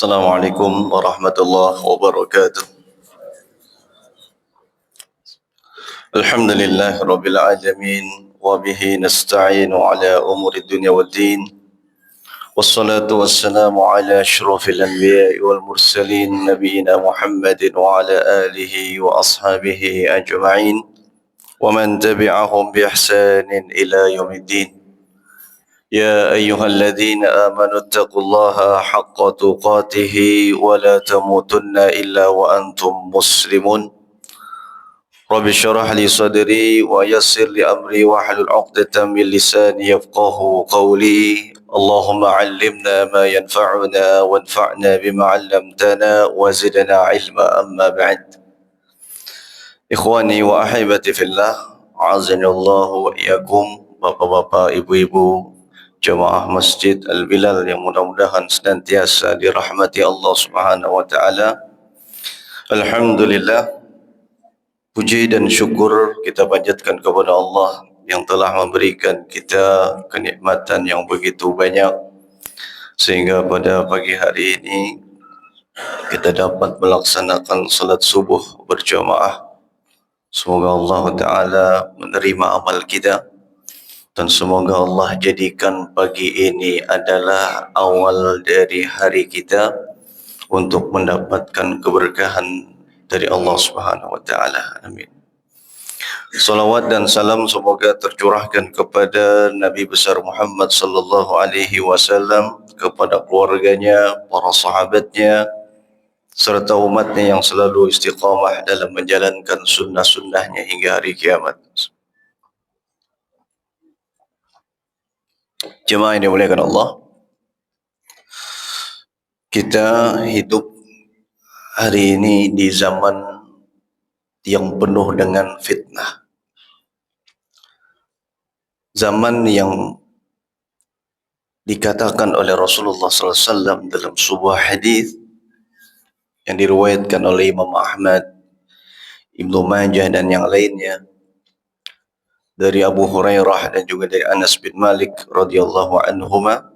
Assalamualaikum warahmatullahi wabarakatuh. Alhamdulillah rabbil alamin wa bihi nasta'inu ala umuri dunya waddin. Wassalatu wassalamu ala asyrafil anbiya'i wal mursalin nabiyina Muhammadin wa ala alihi wa ashabihi ajma'in wa man tabi'ahum bi ihsanin ila yaumiddin. يا أيها الذين آمنوا اتقوا الله حق تقاته ولا تموتن إلا وأنتم مسلمون رب اشرح لي صدري ويسر لي أمري واحلل عقدة من لساني يفقه قولي اللهم علمنا ما ينفعنا وانفعنا بما علمتنا وزدنا علما أما بعد إخواني وأحبتي في الله عزني الله وإياكم bapak-bapak, ibu-ibu, jemaah Masjid Al-Bilal yang mudah-mudahan senantiasa dirahmati Allah Subhanahu wa taala. Alhamdulillah, puji dan syukur kita panjatkan kepada Allah yang telah memberikan kita kenikmatan yang begitu banyak sehingga pada pagi hari ini kita dapat melaksanakan salat subuh berjamaah. Semoga Allah taala menerima amal kita. Dan semoga Allah jadikan pagi ini adalah awal dari hari kita untuk mendapatkan keberkahan dari Allah Subhanahu wa taala. Amin. Salawat dan salam semoga tercurahkan kepada Nabi besar Muhammad sallallahu alaihi wasallam, kepada keluarganya, para sahabatnya serta umatnya yang selalu istiqamah dalam menjalankan sunnah-sunnahnya hingga hari kiamat. Jemaah yang dimuliakan Allah, kita hidup hari ini di zaman yang penuh dengan fitnah. Zaman yang dikatakan oleh Rasulullah SAW dalam sebuah hadis yang diriwayatkan oleh Imam Ahmad, Ibnu Majah dan yang lainnya, dari Abu Hurairah dan juga dari Anas bin Malik radhiyallahu anhuma,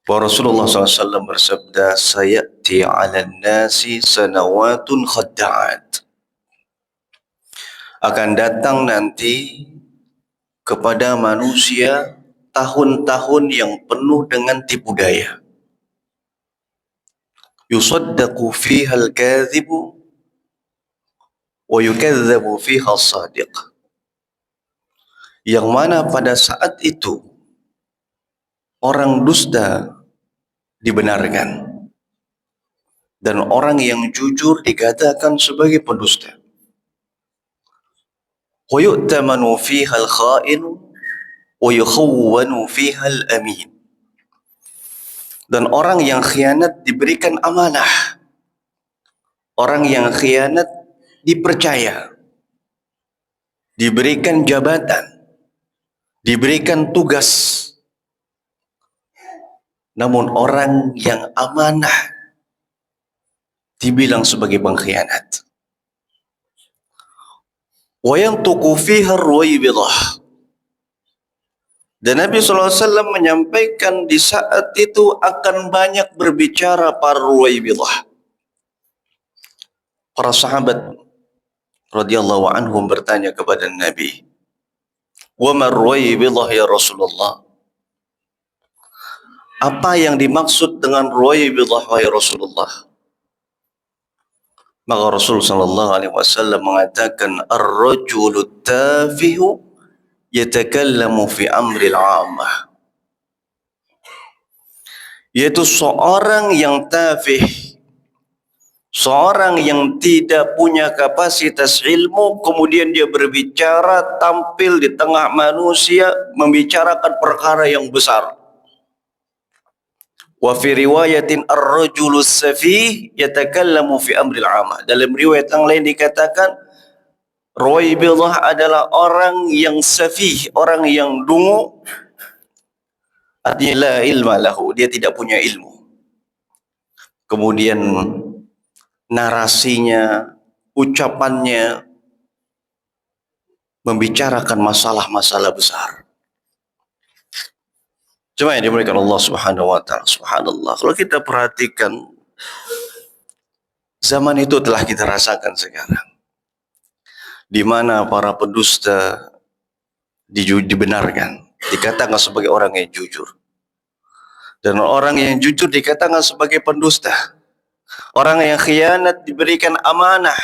bahwa Rasulullah SAW bersabda, sayati 'alan nasi sanawatun khadda'at, akan datang nanti kepada manusia tahun-tahun yang penuh dengan tipu daya. Yusaddaqu fiha al-kadhibu wa yukadzabu fiha as-sadiq, yang mana pada saat itu orang dusta dibenarkan dan orang yang jujur dikatakan sebagai pendusta. Wa yu'tamanu fiha al-kha'inu wa yukhawwanu fiha al-amin, dan orang yang khianat diberikan amanah, orang yang khianat dipercaya, diberikan jabatan, diberikan tugas. Namun orang yang amanah dibilang sebagai pengkhianat. Wa yantuqu fiha ar-ruwaybidah, dan Nabi SAW menyampaikan di saat itu akan banyak berbicara para ruwaybidah. Para sahabat radhiyallahu anhum bertanya kepada Nabi, "Wa ma ar-ruwaybidah ya Rasulullah?" Apa yang dimaksud dengan ruwaybidah wahai Rasulullah? Maka Rasul sallallahu alaihi wasallam mengatakan, ar-rajulu tafihu yatakallamu fi amril 'ammah, yaitu seorang yang tafih, seorang yang tidak punya kapasitas ilmu, kemudian dia berbicara tampil di tengah manusia membicarakan perkara yang besar. Wa fi riwayatin ar-rajulu safih yatakallamu fi amril 'ammah. Dalam riwayat yang lain dikatakan ruwaybidah adalah orang yang safih, orang yang dungu, artinya la ilma lahu, dia tidak punya ilmu. Kemudian narasinya, ucapannya membicarakan masalah-masalah besar. Cuma yang dimuliakan Allah Subhanahu wa taala, subhanallah. Kalau kita perhatikan zaman itu telah kita rasakan sekarang, di mana para pendusta dibenarkan, dikatakan sebagai orang yang jujur, dan orang yang jujur dikatakan sebagai pendusta. Orang yang khianat diberikan amanah,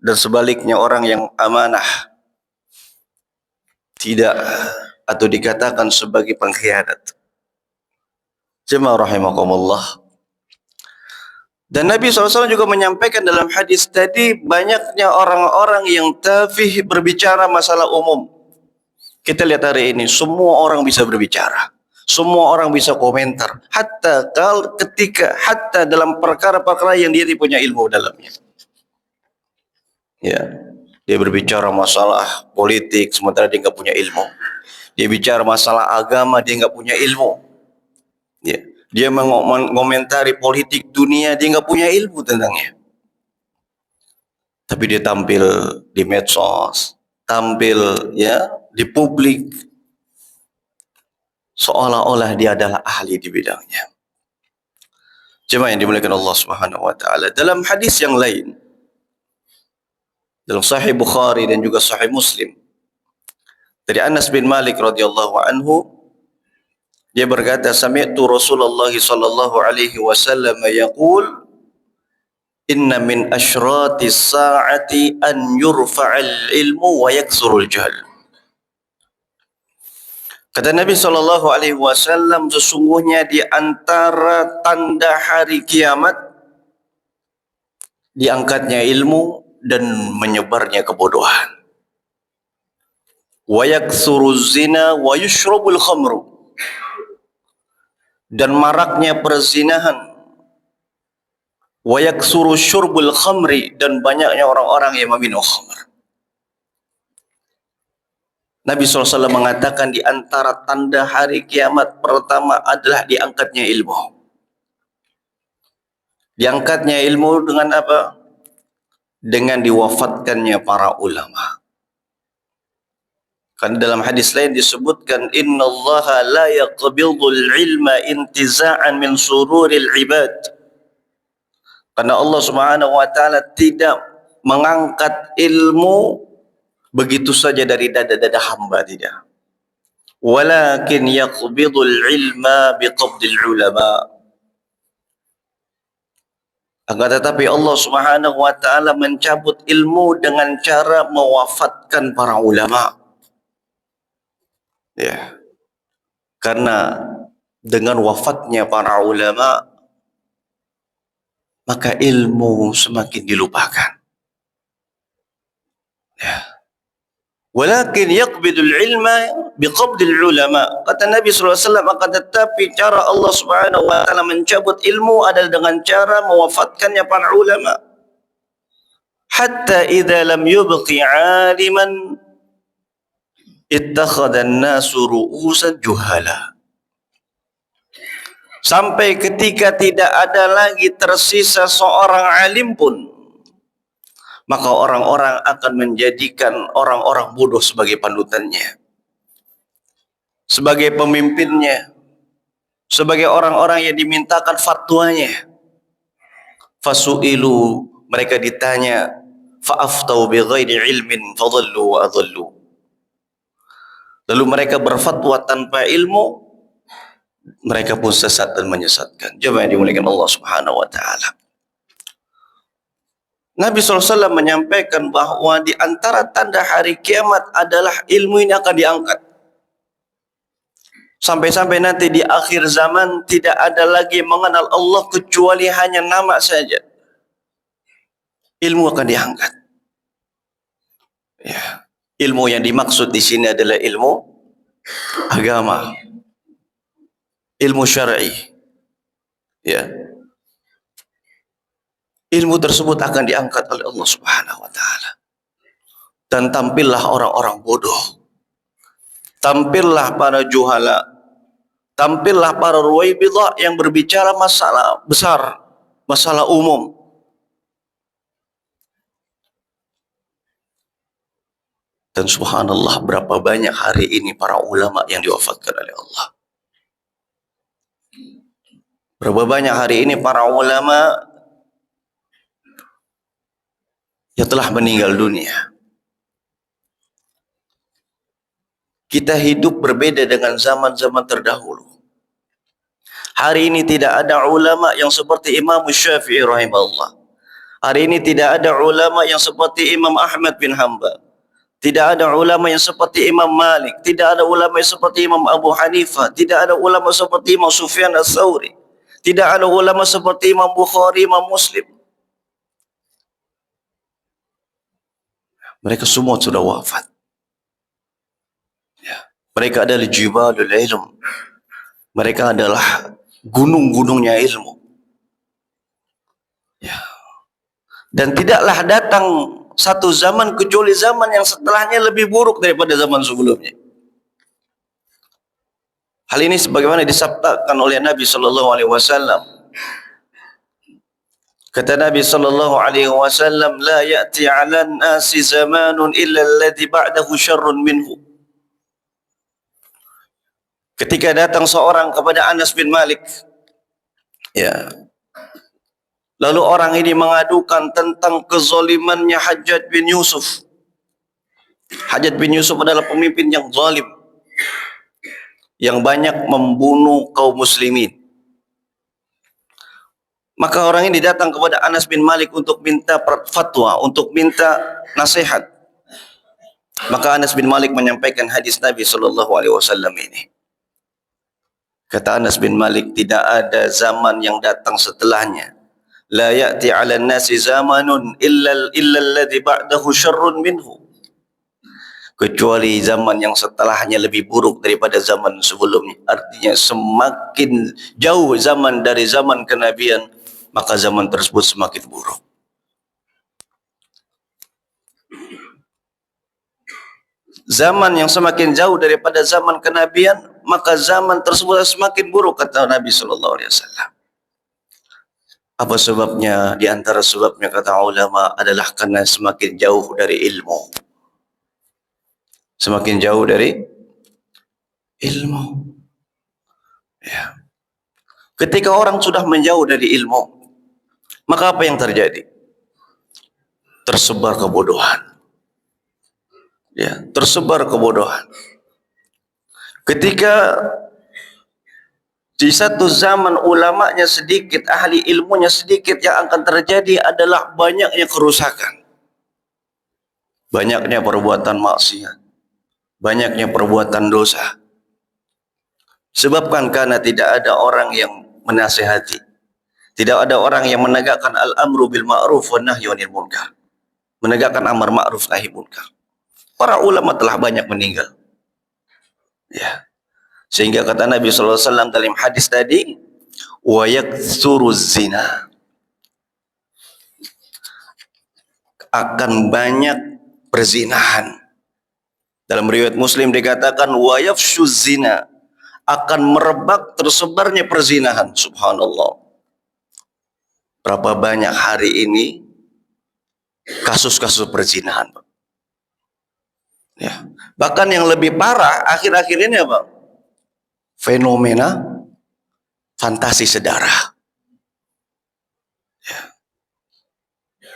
dan sebaliknya orang yang amanah tidak atau dikatakan sebagai pengkhianat. Jemaah rahimakumullah. Dan Nabi SAW juga menyampaikan dalam hadis tadi, banyaknya orang-orang yang tafih berbicara masalah umum. Kita lihat hari ini, semua orang bisa berbicara, semua orang bisa komentar, hatta dalam perkara-perkara yang dia punya ilmu dalamnya. Ya, dia berbicara masalah politik sementara dia nggak punya ilmu. Dia bicara masalah agama, dia nggak punya ilmu. Ya, dia mengomentari politik dunia, dia nggak punya ilmu tentangnya. Tapi dia tampil di medsos, tampil ya di publik, seolah-olah dia adalah ahli di bidangnya. Jemaah yang dimuliakan Allah Subhanahu wa taala, dalam hadis yang lain, dalam Sahih Bukhari dan juga Sahih Muslim, dari Anas bin Malik radhiyallahu anhu, dia berkata, sami'tu Rasulullah sallallahu alaihi wasallam yaqul, inna min asyratis sa'ati an yurfa'al ilmu wa yaksurul jahl. Kata Nabi sallallahu alaihi wasallam, sesungguhnya di antara tanda hari kiamat diangkatnya ilmu dan menyebarnya kebodohan. Wa yaksuruz zina wa yushrabul khamru, dan maraknya perzinahan. Wa yaksuru syurbul khamri, dan banyaknya orang-orang yang meminum khamr. Nabi SAW mengatakan di antara tanda hari kiamat pertama adalah diangkatnya ilmu. Diangkatnya ilmu dengan apa? Dengan diwafatkannya para ulama. Kan dalam hadis lain disebutkan, innallaha la yaqbidul ilma intiza'an min sururil ibad. Karena Allah Subhanahu wa taala tidak mengangkat ilmu begitu saja dari dada-dada hamba, tidak. Walakin yaqbidul ilma biqabdil ulama. Akan tetapi Allah Subhanahu wa taala mencabut ilmu dengan cara mewafatkan para ulama. Ya. Karena dengan wafatnya para ulama, maka ilmu semakin dilupakan. Ya. Walakin yaqbidul ilma biqabdil ulama. Kata Nabi SAW, akan tetapi cara Allah Subhanahu wa taala mencabut ilmu adalah dengan cara mewafatkannya para ulama. Hatta idza lam yubqi 'aliman ittakhadha an-nasu ru'usan juhala. Sampai ketika tidak ada lagi tersisa seorang alim pun, maka orang-orang akan menjadikan orang-orang bodoh sebagai panutannya, sebagai pemimpinnya, sebagai orang-orang yang dimintakan fatwanya. Fasu'ilu, mereka ditanya, fa'aftau bighairi ilmin fadhallu wa adhallu. Lalu mereka berfatwa tanpa ilmu, mereka pun sesat dan menyesatkan. Jemaah yang dimuliakan Allah Subhanahu wa taala. Nabi SAW menyampaikan bahwa di antara tanda hari kiamat adalah ilmu ini akan diangkat. Sampai-sampai nanti di akhir zaman tidak ada lagi mengenal Allah kecuali hanya nama saja. Ilmu akan diangkat. Ya. Ilmu yang dimaksud di sini adalah ilmu agama, ilmu syar'i. Ya. Ilmu tersebut akan diangkat oleh Allah Subhanahu wa taala. Dan tampillah orang-orang bodoh. Tampillah para juhala. Tampillah para ruwaibidah yang berbicara masalah besar, masalah umum. Dan subhanallah, berapa banyak hari ini para ulama yang diwafatkan oleh Allah. Berapa banyak hari ini para ulama yang telah meninggal dunia. Kita hidup berbeda dengan zaman-zaman terdahulu. Hari ini tidak ada ulama yang seperti Imam Syafi'i rahimahullah. Hari ini tidak ada ulama yang seperti Imam Ahmad bin Hanbal. Tidak ada ulama yang seperti Imam Malik. Tidak ada ulama yang seperti Imam Abu Hanifah. Tidak ada ulama seperti Imam Sufyan Ats-Tsauri. Tidak ada ulama seperti Imam Bukhari, Imam Muslim. Mereka semua sudah wafat. Ya. Mereka adalah jibalul ilm. Mereka adalah gunung-gunungnya ilmu. Ya. Dan tidaklah datang satu zaman kecuali zaman yang setelahnya lebih buruk daripada zaman sebelumnya. Hal ini sebagaimana disabdakan oleh Nabi sallallahu alaihi wasallam. Kata Nabi sallallahu alaihi wasallam, "La ya'ti 'alan nasi zamanun illa alladhi ba'dahu syarrun minhu." Ketika datang seorang kepada Anas bin Malik, ya. Lalu orang ini mengadukan tentang kezalimannya Hajjaj bin Yusuf. Hajjaj bin Yusuf adalah pemimpin yang zalim, yang banyak membunuh kaum muslimin. Maka orang ini datang kepada Anas bin Malik untuk minta fatwa, untuk minta nasihat. Maka Anas bin Malik menyampaikan hadis Nabi SAW ini. Kata Anas bin Malik, tidak ada zaman yang datang setelahnya. La ya'ti 'alan nasi zamanun illa alladhi ba'dahu syarrun minhu. Kecuali zaman yang setelahnya lebih buruk daripada zaman sebelumnya. Artinya semakin jauh zaman dari zaman kenabian, maka zaman tersebut semakin buruk. Zaman yang semakin jauh daripada zaman kenabian, maka zaman tersebut semakin buruk, kata Nabi sallallahu alaihi wasallam. Apa sebabnya? Di antara sebabnya, kata ulama, adalah karena semakin jauh dari ilmu. Semakin jauh dari ilmu. Ya. Ketika orang sudah menjauh dari ilmu, maka apa yang terjadi? Tersebar kebodohan. Ya, tersebar kebodohan. Ketika di satu zaman ulamanya sedikit, ahli ilmunya sedikit, yang akan terjadi adalah banyaknya kerusakan. Banyaknya perbuatan maksiat. Banyaknya perbuatan dosa. Sebabkan karena tidak ada orang yang menasihati. Tidak ada orang yang menegakkan al-amru bil ma'ruf wa nahyi 'anil munkar. Menegakkan amar ma'ruf nahi munkar. Para ulama telah banyak meninggal. Ya. Sehingga kata Nabi sallallahu alaihi wasallam dalam hadis tadi, wa yaktsuru zina. Akan banyak perzinahan. Dalam riwayat Muslim dikatakan wa yafshu zina. Akan merebak tersebarnya perzinahan. Subhanallah. Berapa banyak hari ini kasus-kasus perzinahan. Ya. Bahkan yang lebih parah akhir-akhir ini apa? Fenomena fantasi sedara. Ya.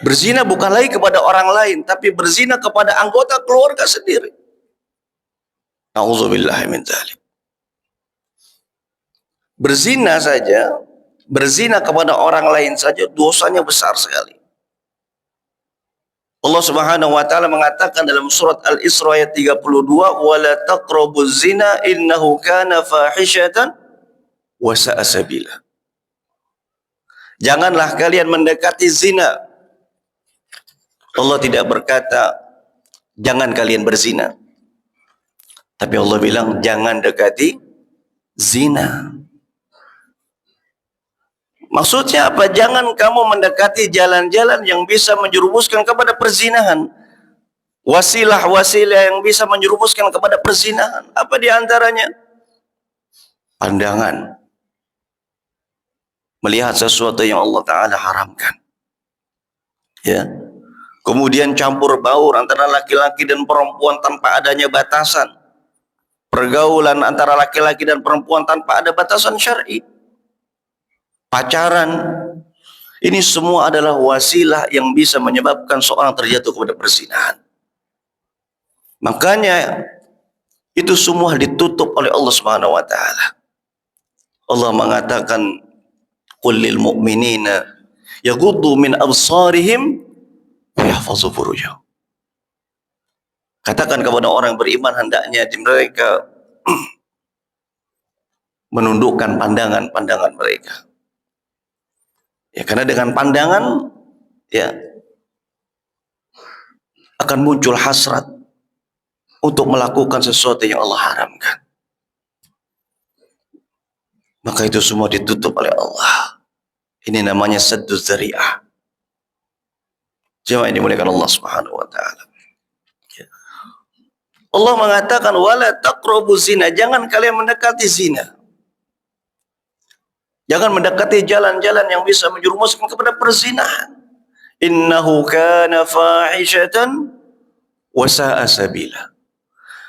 Berzina bukan lagi kepada orang lain, tapi berzina kepada anggota keluarga sendiri. Nauzubillahi min dzalik. Berzina saja, berzina kepada orang lain saja dosanya besar sekali. Allah Subhanahu wa taala mengatakan dalam surat Al-Isra ayat 32, "Wala taqrabuz zina innahu kana fahishatan wa sa'a sabila." Janganlah kalian mendekati zina. Allah tidak berkata jangan kalian berzina. Tapi Allah bilang jangan dekati zina. Maksudnya apa? Jangan kamu mendekati jalan-jalan yang bisa menjerumuskan kepada perzinahan. Wasilah-wasilah yang bisa menjerumuskan kepada perzinahan. Apa di antaranya? Pandangan. Melihat sesuatu yang Allah Ta'ala haramkan. Ya. Kemudian campur baur antara laki-laki dan perempuan tanpa adanya batasan. Pergaulan antara laki-laki dan perempuan tanpa ada batasan syar'i. Pacaran. Ini semua adalah wasilah yang bisa menyebabkan seorang terjatuh kepada perzinahan. Makanya itu semua ditutup oleh Allah Subhanahu wa taala. Allah mengatakan, "Qul lil mu'minina yaghuddu min absarihim wa yahfazu furujahum." Katakan kepada orang beriman hendaknya mereka menundukkan pandangan-pandangan mereka. Ya, karena dengan pandangan ya akan muncul hasrat untuk melakukan sesuatu yang Allah haramkan. Maka itu semua ditutup oleh Allah. Ini namanya saddu dzari'ah. Jemaah ini dimuliakan Allah Subhanahu wa taala. Allah mengatakan wala taqrabu zina, jangan kalian mendekati zina. Jangan mendekati jalan-jalan yang bisa menjerumuskan kepada perzinahan. Innahu kana fahishatan wa sa'a sabila.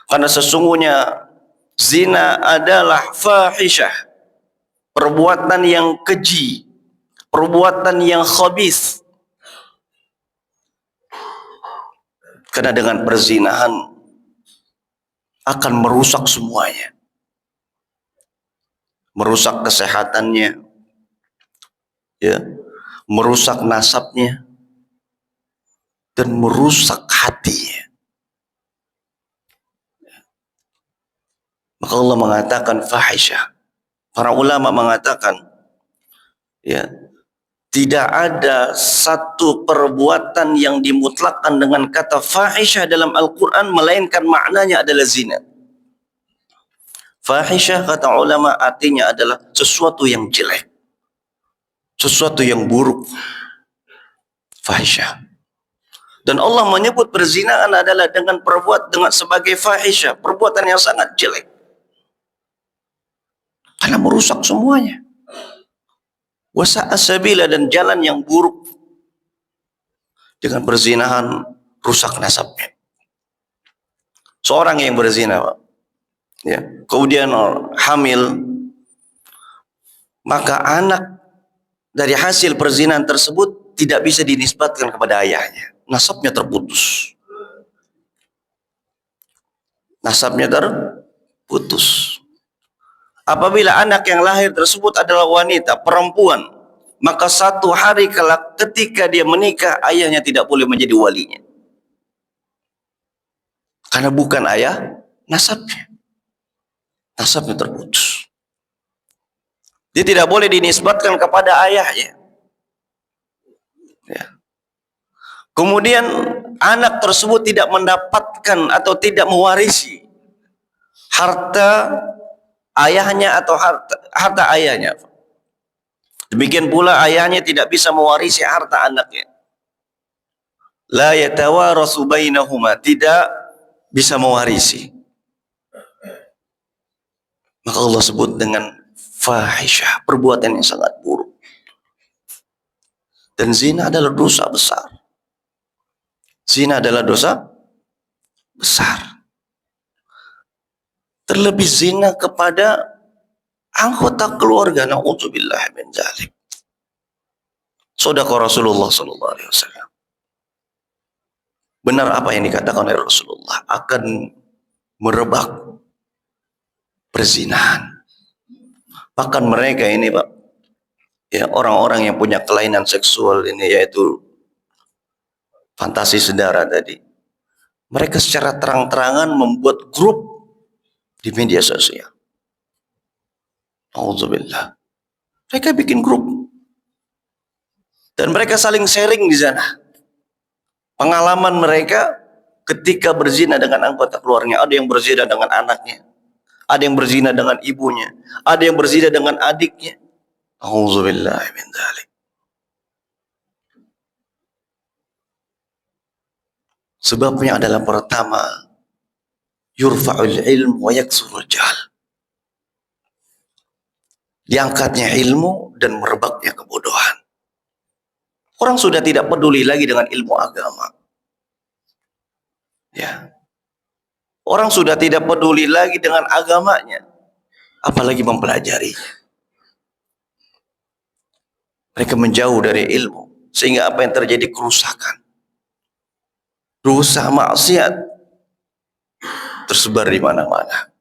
Karena sesungguhnya zina adalah fahishah, perbuatan yang keji, perbuatan yang khabith. Karena dengan perzinahan akan merusak semuanya. Merusak kesehatannya, ya, merusak nasabnya, dan merusak hatinya. Maka Allah mengatakan fahisyah. Para ulama mengatakan, ya, tidak ada satu perbuatan yang dimutlakkan dengan kata fahisyah dalam Al-Quran melainkan maknanya adalah zina. Fahisyah kata ulama artinya adalah sesuatu yang jelek, sesuatu yang buruk. Fahisyah. Dan Allah menyebut perzinahan adalah dengan perbuatan dengan sebagai fahisyah, perbuatan yang sangat jelek. Karena merusak semuanya. Wasa'a sabila, dan jalan yang buruk. Dengan perzinahan rusak nasabnya. Seorang yang berzina, Pak, ya, kemudian hamil, maka anak dari hasil perzinahan tersebut tidak bisa dinisbatkan kepada ayahnya. Nasabnya terputus. Nasabnya terputus. Apabila anak yang lahir tersebut adalah wanita, perempuan, maka satu hari kelak ketika dia menikah, ayahnya tidak boleh menjadi walinya. Karena bukan ayah nasabnya. Nasabnya terputus. Dia tidak boleh dinisbatkan kepada ayahnya. Ya. Kemudian anak tersebut tidak mendapatkan atau tidak mewarisi harta ayahnya atau harta ayahnya. Demikian pula ayahnya tidak bisa mewarisi harta anaknya. La yatawarasu bainahuma, tidak bisa mewarisi. Maka Allah sebut dengan fahisyah, perbuatan yang sangat buruk. Dan zina adalah dosa besar. Zina adalah dosa besar. Terlebih zina kepada anggota keluarga, na'udzubillah min dzalik. Shadaqa Rasulullah sallallahu alaihi wasallam. Benar apa yang dikatakan oleh Rasulullah, akan merebak perzinahan. Bahkan mereka ini, Pak, ya, orang-orang yang punya kelainan seksual ini, yaitu fantasi sedara tadi, mereka secara terang-terangan membuat grup di media sosial. Alhamdulillah. Mereka bikin grup dan mereka saling sharing di sana pengalaman mereka ketika berzina dengan anggota keluarganya. Ada yang berzina dengan anaknya, ada yang berzina dengan ibunya, ada yang berzina dengan adiknya. Alhamdulillah min dzalik. Sebabnya adalah pertama, yurfa'ul ilm wa yaksurul jahl. Diangkatnya ilmu dan merebaknya kebodohan. Orang sudah tidak peduli lagi dengan ilmu agama. Ya. Orang sudah tidak peduli lagi dengan agamanya, apalagi mempelajari. Mereka menjauh dari ilmu, sehingga apa yang terjadi? Kerusakan, dosa, maksiat tersebar di mana-mana.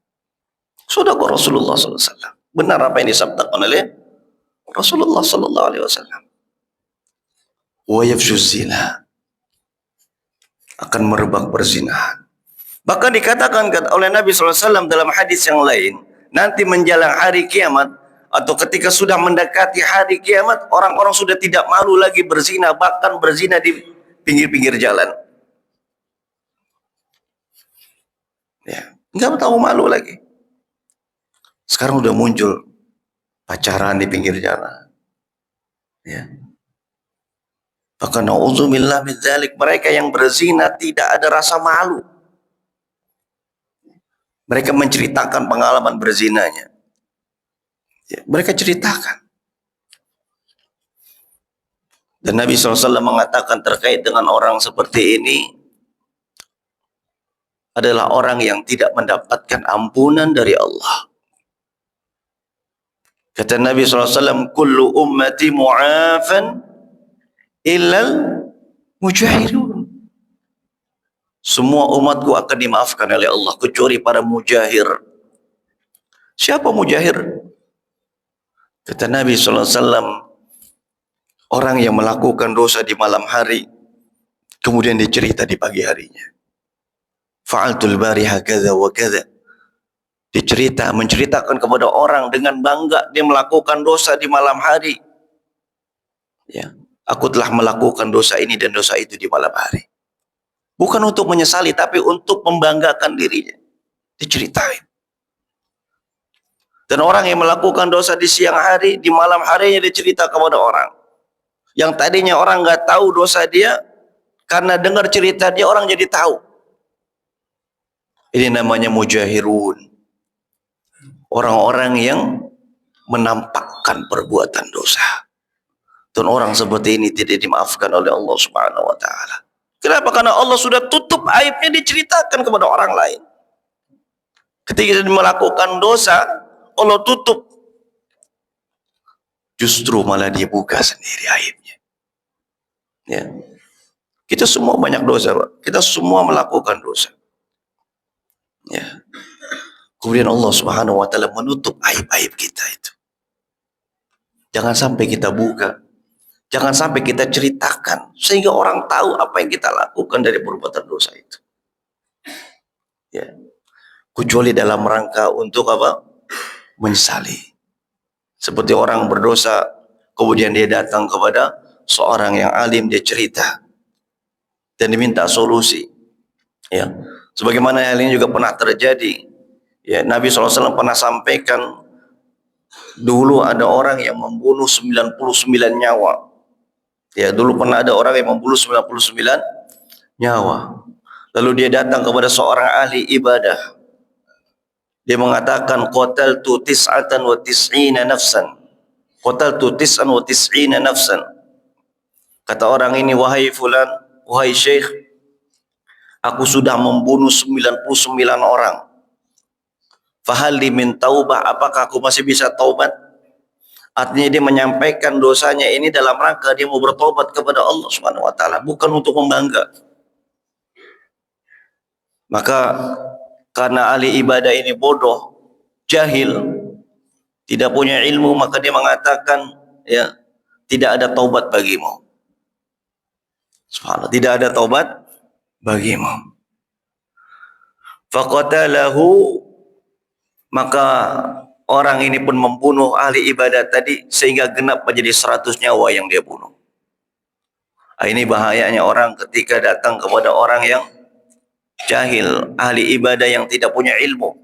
Sedekah Rasulullah SAW. Benar apa yang disabdakan oleh Rasulullah SAW. Wa yafshuz zina, akan merebak perzinahan. Bahkan dikatakan oleh Nabi SAW dalam hadis yang lain, nanti menjelang hari kiamat atau ketika sudah mendekati hari kiamat, orang-orang sudah tidak malu lagi berzina, bahkan berzina di pinggir-pinggir jalan. Ya, nggak tahu malu lagi. Sekarang udah muncul pacaran di pinggir jalan. Ya. Bahkan na'udzubillah min dzalik, mereka yang berzina tidak ada rasa malu. Mereka menceritakan pengalaman berzinanya. Ya, mereka ceritakan. Dan Nabi SAW mengatakan terkait dengan orang seperti ini, adalah orang yang tidak mendapatkan ampunan dari Allah. Kata Nabi SAW, kullu ummati mu'afan illal mujahirun. Semua umatku akan dimaafkan oleh Allah kecuali para mujahir. Siapa mujahir? Kata Nabi SAW, orang yang melakukan dosa di malam hari, kemudian dia cerita di pagi harinya. Fa'altul bariha kadza wa kadza. Dia menceritakan kepada orang dengan bangga dia melakukan dosa di malam hari. Ya, aku telah melakukan dosa ini dan dosa itu di malam hari. Bukan untuk menyesali, tapi untuk membanggakan dirinya. Diceritain. Dan orang yang melakukan dosa di siang hari, di malam harinya dia cerita kepada orang. Yang tadinya orang nggak tahu dosa dia, karena dengar cerita dia orang jadi tahu. Ini namanya mujahirun. Orang-orang yang menampakkan perbuatan dosa. Dan orang seperti ini tidak dimaafkan oleh Allah Subhanahu wa taala. Kenapa? Karena Allah sudah tutup aibnya, diceritakan kepada orang lain. Ketika dia melakukan dosa, Allah tutup. Justru malah dia buka sendiri aibnya. Ya. Kita semua banyak dosa, Pak. Kita semua melakukan dosa. Ya. Kemudian Allah Subhanahu wa taala menutup aib-aib kita itu. Jangan sampai kita buka. Jangan sampai kita ceritakan sehingga orang tahu apa yang kita lakukan dari perbuatan dosa itu. Ya. Kecuali dalam rangka untuk apa? Menyesali. Seperti orang berdosa, kemudian dia datang kepada seorang yang alim, dia cerita dan diminta solusi. Ya. Sebagaimana hal ini juga pernah terjadi. Ya, Nabi SAW pernah sampaikan dulu ada orang yang membunuh 99 nyawa. Ya, dulu pernah ada orang yang membunuh 99 nyawa. Lalu dia datang kepada seorang ahli ibadah. Dia mengatakan qataltu tis'atan wa tis'ina nafsan. Qataltu tis'an wa tis'ina nafsan. Kata orang ini, wahai fulan, wahai syekh, aku sudah membunuh 99 orang. Fahal li min taubah, apakah aku masih bisa taubat? Artinya dia menyampaikan dosanya ini dalam rangka dia mau bertobat kepada Allah Subhanahu wa taala, bukan untuk membangga. Maka karena ahli ibadah ini bodoh, jahil, tidak punya ilmu, maka dia mengatakan, ya, tidak ada taubat bagimu. Subhanallah, tidak ada taubat bagimu. Faqatalahu, maka orang ini pun membunuh ahli ibadah tadi sehingga genap menjadi 100 nyawa yang dia bunuh. Ini bahayanya orang ketika datang kepada orang yang jahil, ahli ibadah yang tidak punya ilmu.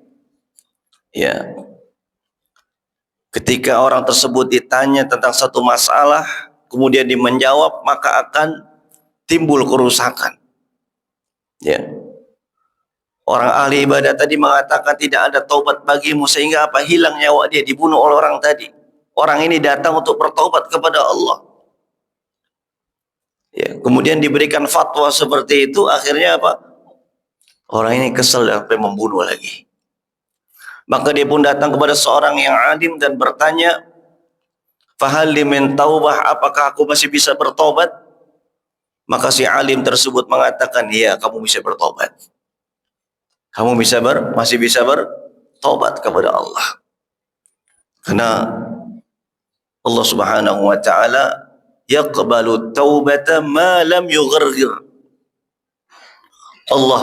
Ya. Ketika orang tersebut ditanya tentang satu masalah, kemudian dia menjawab, maka akan timbul kerusakan. Ya. Orang ahli ibadah tadi mengatakan tidak ada taubat bagimu, sehingga apa? Hilang nyawa dia, dibunuh oleh orang tadi. Orang ini datang untuk bertaubat kepada Allah. Ya, kemudian diberikan fatwa seperti itu, akhirnya apa? Orang ini kesal sampai membunuh lagi. Maka dia pun datang kepada seorang yang alim dan bertanya, "Fahal li min taubah, apakah aku masih bisa bertobat?" Maka si alim tersebut mengatakan, "Iya, kamu bisa bertobat. Kamu masih bisa bertobat kepada Allah." Karena Allah Subhanahu wa taala yaqbalu taubata ma lam yughargir. Allah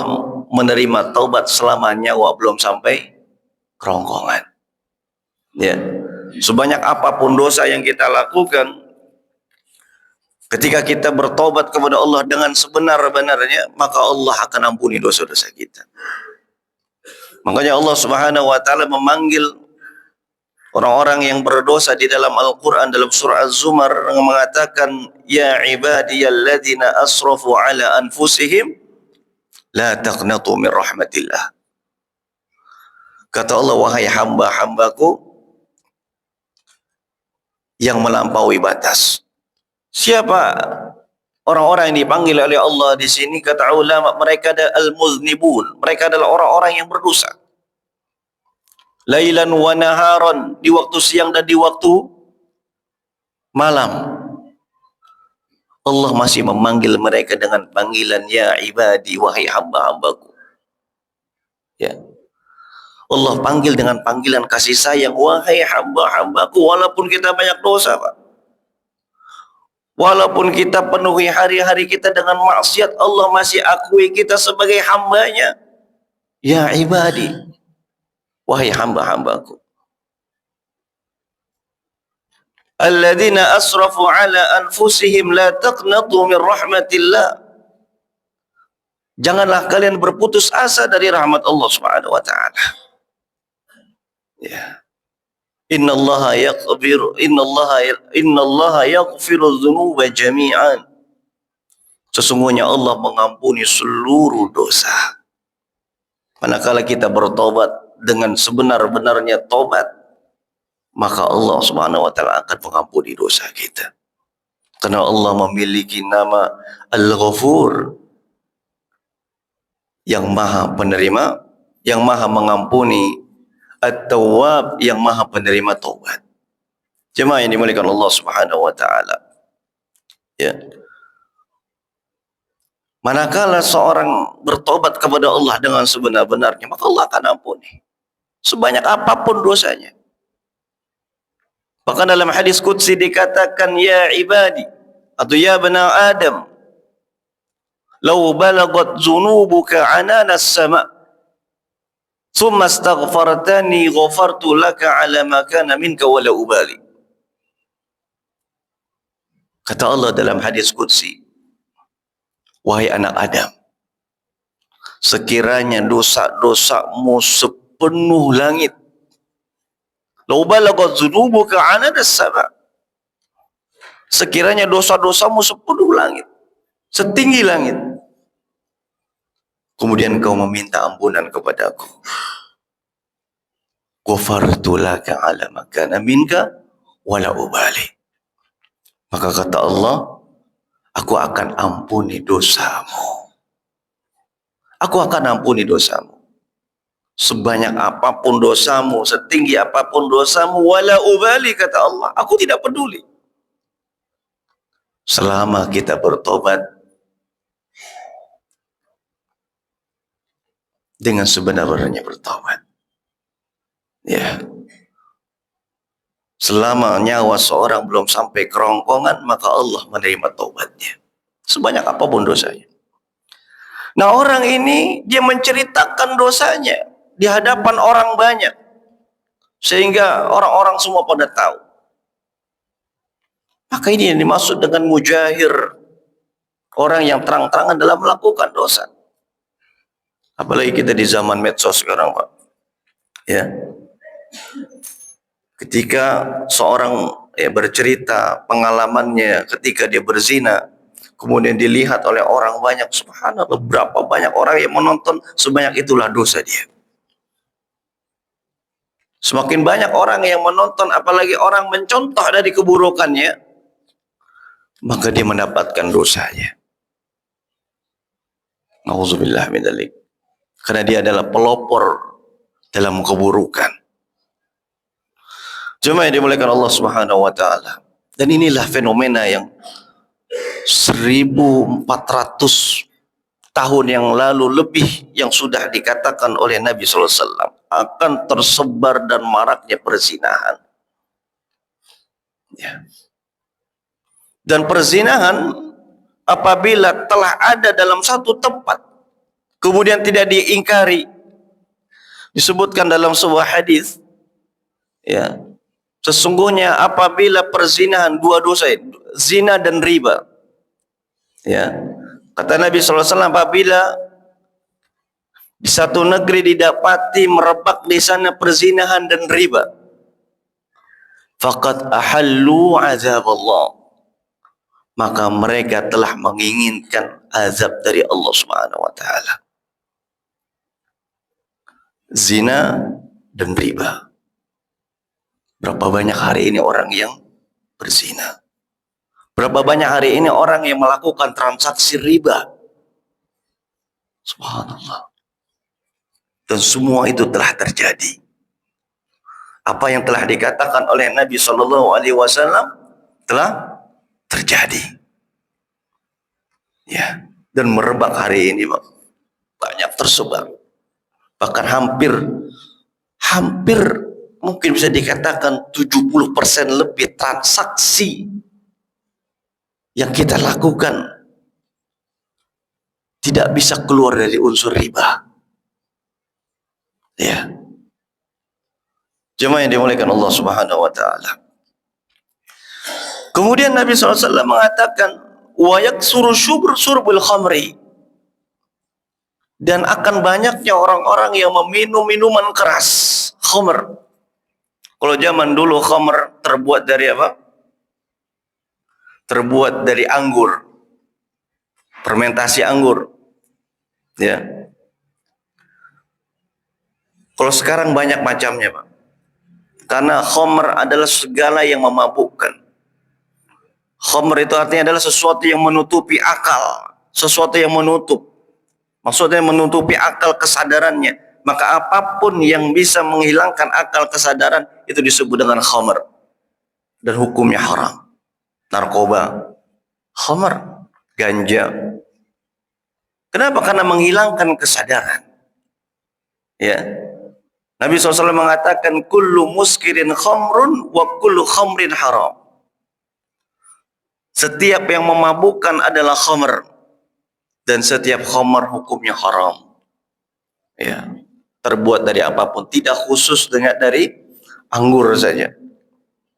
menerima taubat selama nyawa belum sampai kerongkongan. Ya. Sebanyak apapun dosa yang kita lakukan, ketika kita bertobat kepada Allah dengan sebenar-benarnya, maka Allah akan ampuni dosa-dosa kita. Makanya Allah Subhanahu wa taala memanggil orang-orang yang berdosa di dalam Al-Quran dalam surah Az-Zumar mengatakan, "Ya ibadiyalladzina asrafu ala anfusihim la taqnatu min rahmatillah." Kata Allah, wahai hamba-hambaku yang melampaui batas. Siapa orang-orang yang dipanggil oleh Allah di sini? Kata ulama, mereka adalah al-muznibun. Mereka adalah orang-orang yang berdosa. Lailan wa naharan, di waktu siang dan di waktu malam. Allah masih memanggil mereka dengan panggilan ya ibadi, wahai hamba-hambaku. Ya. Allah panggil dengan panggilan kasih sayang, wahai hamba-hambaku, walaupun kita banyak dosa, Pak. Walaupun kita penuhi hari-hari kita dengan maksiat, Allah masih akui kita sebagai hambanya. Ya ibadi, wahai hamba-hambaku. Alladzina asrafu ala anfusihim la taqnatu min rahmatillah. Janganlah kalian berputus asa dari rahmat Allah Subhanahu wa taala. Ya. Innallaha yaghfiru dzunuba jami'an. Sesungguhnya Allah mengampuni seluruh dosa. Manakala kita bertobat dengan sebenar-benarnya tobat, maka Allah Subhanahu wa taala akan mengampuni dosa kita. Karena Allah memiliki nama Al-Ghafur, yang Maha Penerima, yang Maha Mengampuni, At-Tawwab, yang Maha Penerima taubat. Jemaah yang dimuliakan Allah Subhanahu wa taala. Ya. Manakala seorang bertobat kepada Allah dengan sebenar-benarnya, maka Allah akan ampuni sebanyak apapun dosanya. Bahkan dalam hadis qudsi dikatakan, ya ibadi, atau ya bani Adam, law balagat zunubuka ananas sama' thumma astaghfartani ghafartu laka ala ma kana minka wala ubali. Kata Allah dalam hadis qudsi, wahai anak Adam, sekiranya dosa-dosamu sepenuh langit, law balagat dzunubuka anadas sama', sekiranya dosa-dosamu sepenuh langit, setinggi langit, kemudian kau meminta ampunan kepadaku, ghafartu laka ala ma kana minka wala ubali, maka kata Allah, aku akan ampuni dosamu. Aku akan ampuni dosamu. Sebanyak apapun dosamu, setinggi apapun dosamu, wala ubali, kata Allah, aku tidak peduli. Selama kita bertobat dengan sebenar-benarnya bertobat. Ya. Selama nyawa seorang belum sampai kerongkongan, maka Allah menerima taubatnya. Sebanyak apapun dosanya. Nah, orang ini dia menceritakan dosanya di hadapan orang banyak, sehingga orang-orang semua pada tahu. Maka ini yang dimaksud dengan mujahir, orang yang terang-terangan dalam melakukan dosa. Apalagi kita di zaman medsos sekarang, Pak. Ya. Ketika seorang bercerita pengalamannya ketika dia berzina, kemudian dilihat oleh orang banyak, subhanallah, berapa banyak orang yang menonton, sebanyak itulah dosa dia. Semakin banyak orang yang menonton, apalagi orang mencontoh dari keburukannya, maka dia mendapatkan dosanya. Nauzubillah min dzalik. karena dia adalah pelopor dalam keburukan. Jemaah yang dimuliakan Allah Subhanahu wa taala. Dan inilah fenomena yang 1400 tahun yang lalu lebih yang sudah dikatakan oleh Nabi SAW akan tersebar dan maraknya perzinahan. Ya. Dan perzinahan apabila telah ada dalam satu tempat kemudian tidak diingkari, disebutkan dalam sebuah hadis, ya, sesungguhnya apabila perzinahan dua dosa, zina dan riba, ya, kata Nabi SAW, apabila di satu negeri didapati merebak di sana perzinahan dan riba, faqad ahallu azab Allah, maka mereka telah menginginkan azab dari Allah Subhanahu wa taala. Zina dan riba. Berapa banyak hari ini orang yang berzina? Berapa banyak hari ini orang yang melakukan transaksi riba? Subhanallah. Dan semua itu telah terjadi. Apa yang telah dikatakan oleh Nabi SAW telah terjadi. Ya, dan merebak hari ini, banyak tersebar. Bahkan hampir mungkin bisa dikatakan 70% lebih transaksi yang kita lakukan tidak bisa keluar dari unsur riba. Ya. Jemaah yang dimuliakan Allah Subhanahu wa taala. Kemudian Nabi SAW mengatakan, wa yaksuru syurbul khamri, dan akan banyaknya orang-orang yang meminum minuman keras, khamr. Kalau zaman dulu khamr terbuat dari apa? Terbuat dari anggur, fermentasi anggur, ya. Kalau sekarang banyak macamnya, Pak. Karena khamr adalah segala yang memabukkan. Khamr itu artinya adalah sesuatu yang menutupi akal, sesuatu yang menutup. Maksudnya menutupi akal kesadarannya. Maka apapun yang bisa menghilangkan akal kesadaran itu disebut dengan khamr. Dan hukumnya haram. Narkoba, khamr, ganja. Kenapa? Karena menghilangkan kesadaran. Ya. Nabi SAW mengatakan, kullu muskirin khamrun wa kullu khamrin haram. Setiap yang memabukkan adalah khamr. Dan setiap khamr hukumnya haram. Ya, terbuat dari apapun, tidak khusus dengan dari anggur saja.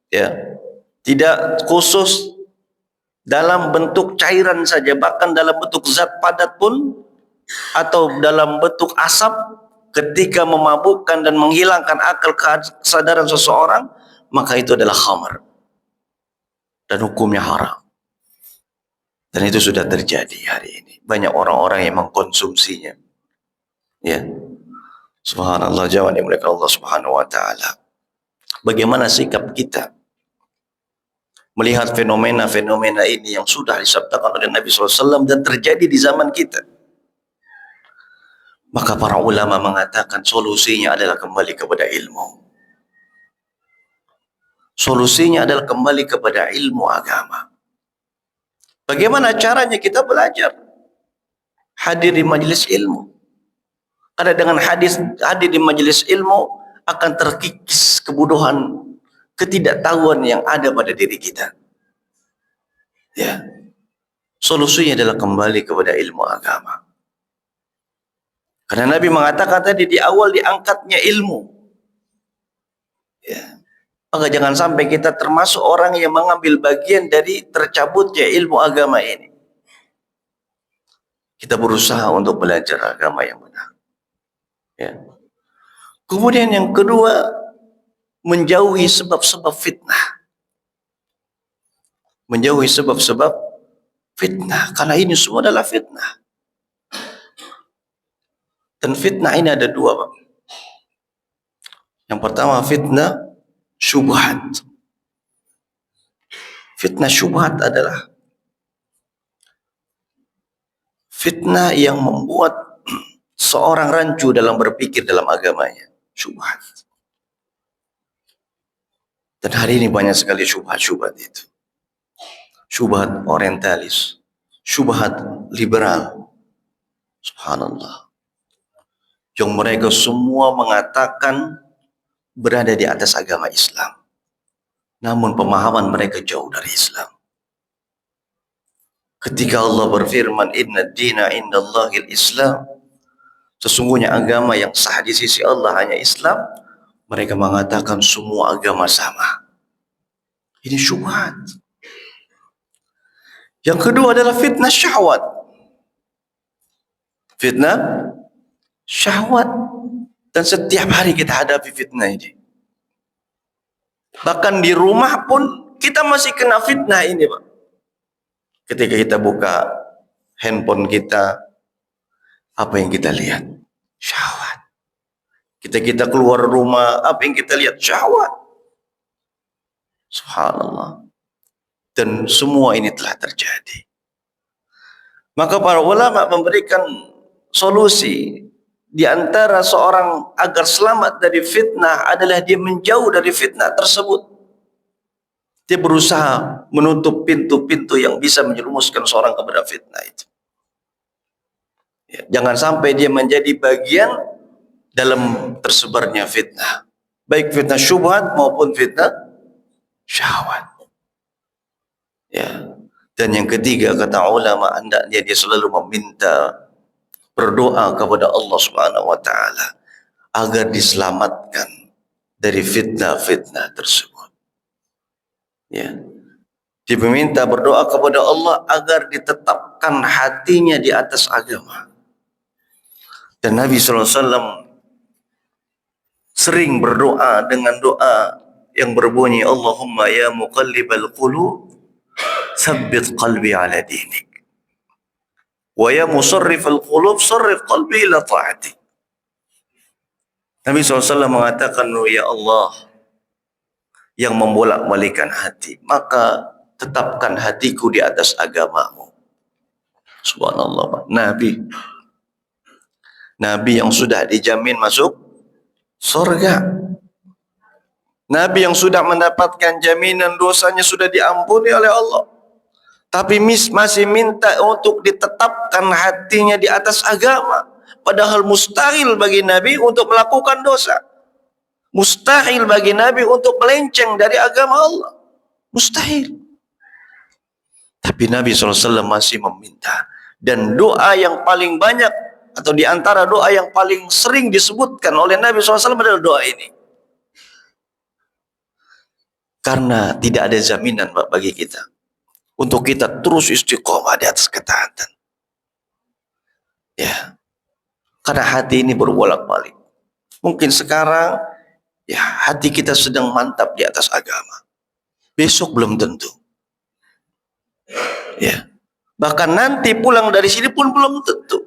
Ya, tidak khusus dalam bentuk cairan saja, bahkan dalam bentuk zat padat pun atau dalam bentuk asap, ketika memabukkan dan menghilangkan akal kesadaran seseorang, maka itu adalah khamr dan hukumnya haram. Dan itu sudah terjadi hari ini. Banyak orang-orang yang mengkonsumsinya. Ya, subhanallah, jawab dimuliakan Allah Subhanahu wa taala. Bagaimana sikap kita melihat fenomena-fenomena ini yang sudah disabdakan oleh Nabi SAW dan terjadi di zaman kita? Maka para ulama mengatakan solusinya adalah kembali kepada ilmu. Solusinya adalah kembali kepada ilmu agama. Bagaimana caranya kita belajar? Hadir di majelis ilmu. Karena dengan hadir di majelis ilmu akan terkikis kebodohan, ketidaktahuan yang ada pada diri kita. Ya. Solusinya adalah kembali kepada ilmu agama. Karena Nabi mengatakan tadi di awal diangkatnya ilmu. Ya. Maka jangan sampai kita termasuk orang yang mengambil bagian dari tercabutnya ilmu agama ini. Kita berusaha untuk belajar agama yang benar. Ya. Kemudian yang kedua, menjauhi sebab-sebab fitnah. Menjauhi sebab-sebab fitnah, karena ini semua adalah fitnah. Dan fitnah ini ada dua, Pak. Yang pertama fitnah syubhat. Fitnah syubhat adalah fitnah yang membuat seorang rancu dalam berpikir dalam agamanya. Syubhat. Dan hari ini banyak sekali syubhat-syubhat itu. Syubhat orientalis, syubhat liberal. Subhanallah. Yang mereka semua mengatakan berada di atas agama Islam. Namun pemahaman mereka jauh dari Islam. Ketika Allah berfirman, Inna dina indallahil Islam. Sesungguhnya agama yang sah di sisi Allah hanya Islam. Mereka mengatakan semua agama sama. Ini syubhat. Yang kedua adalah fitnah syahwat. Fitnah syahwat. Dan setiap hari kita hadapi fitnah ini. Bahkan di rumah pun kita masih kena fitnah ini, Pak. Ketika kita buka handphone kita, apa yang kita lihat? Syahwat. Kita keluar rumah, apa yang kita lihat? Syahwat. Subhanallah. Dan semua ini telah terjadi. Maka para ulama memberikan solusi. Di antara seorang agar selamat dari fitnah adalah dia menjauh dari fitnah tersebut. Dia berusaha menutup pintu-pintu yang bisa menjerumuskan seorang kepada fitnah itu. Ya, jangan sampai dia menjadi bagian dalam tersebarnya fitnah. Baik fitnah syubhat maupun fitnah syahwat. Ya. Dan yang ketiga kata ulama, hendaknya dia selalu meminta, berdoa kepada Allah Subhanahu wa taala agar diselamatkan dari fitnah-fitnah tersebut. Ya. Dia meminta berdoa kepada Allah agar ditetapkan hatinya di atas agama. Dan Nabi SAW sering berdoa dengan doa yang berbunyi, Allahumma ya muqallibal qulub tsabbit qalbi ala dinik. Wa ya musarrifal qulub sarrif qalbi ila ta'ati. Nabi SAW mengatakan, ya Allah yang membolak-balikan hati, maka tetapkan hatiku di atas agamamu. Subhanallah. Nabi yang sudah dijamin masuk surga. Nabi yang sudah mendapatkan jaminan dosanya sudah diampuni oleh Allah. Tapi masih minta untuk ditetapkan hatinya di atas agama. Padahal mustahil bagi Nabi untuk melakukan dosa. Mustahil bagi Nabi untuk melenceng dari agama Allah. Mustahil. Tapi Nabi SAW masih meminta. Dan doa yang paling banyak, atau di antara doa yang paling sering disebutkan oleh Nabi SAW adalah doa ini. Karena tidak ada jaminan bagi kita untuk kita terus istiqomah di atas ketaatan. Ya. Karena hati ini berbolak-balik. Mungkin sekarang ya hati kita sedang mantap di atas agama. Besok belum tentu. Ya. Bahkan nanti pulang dari sini pun belum tentu.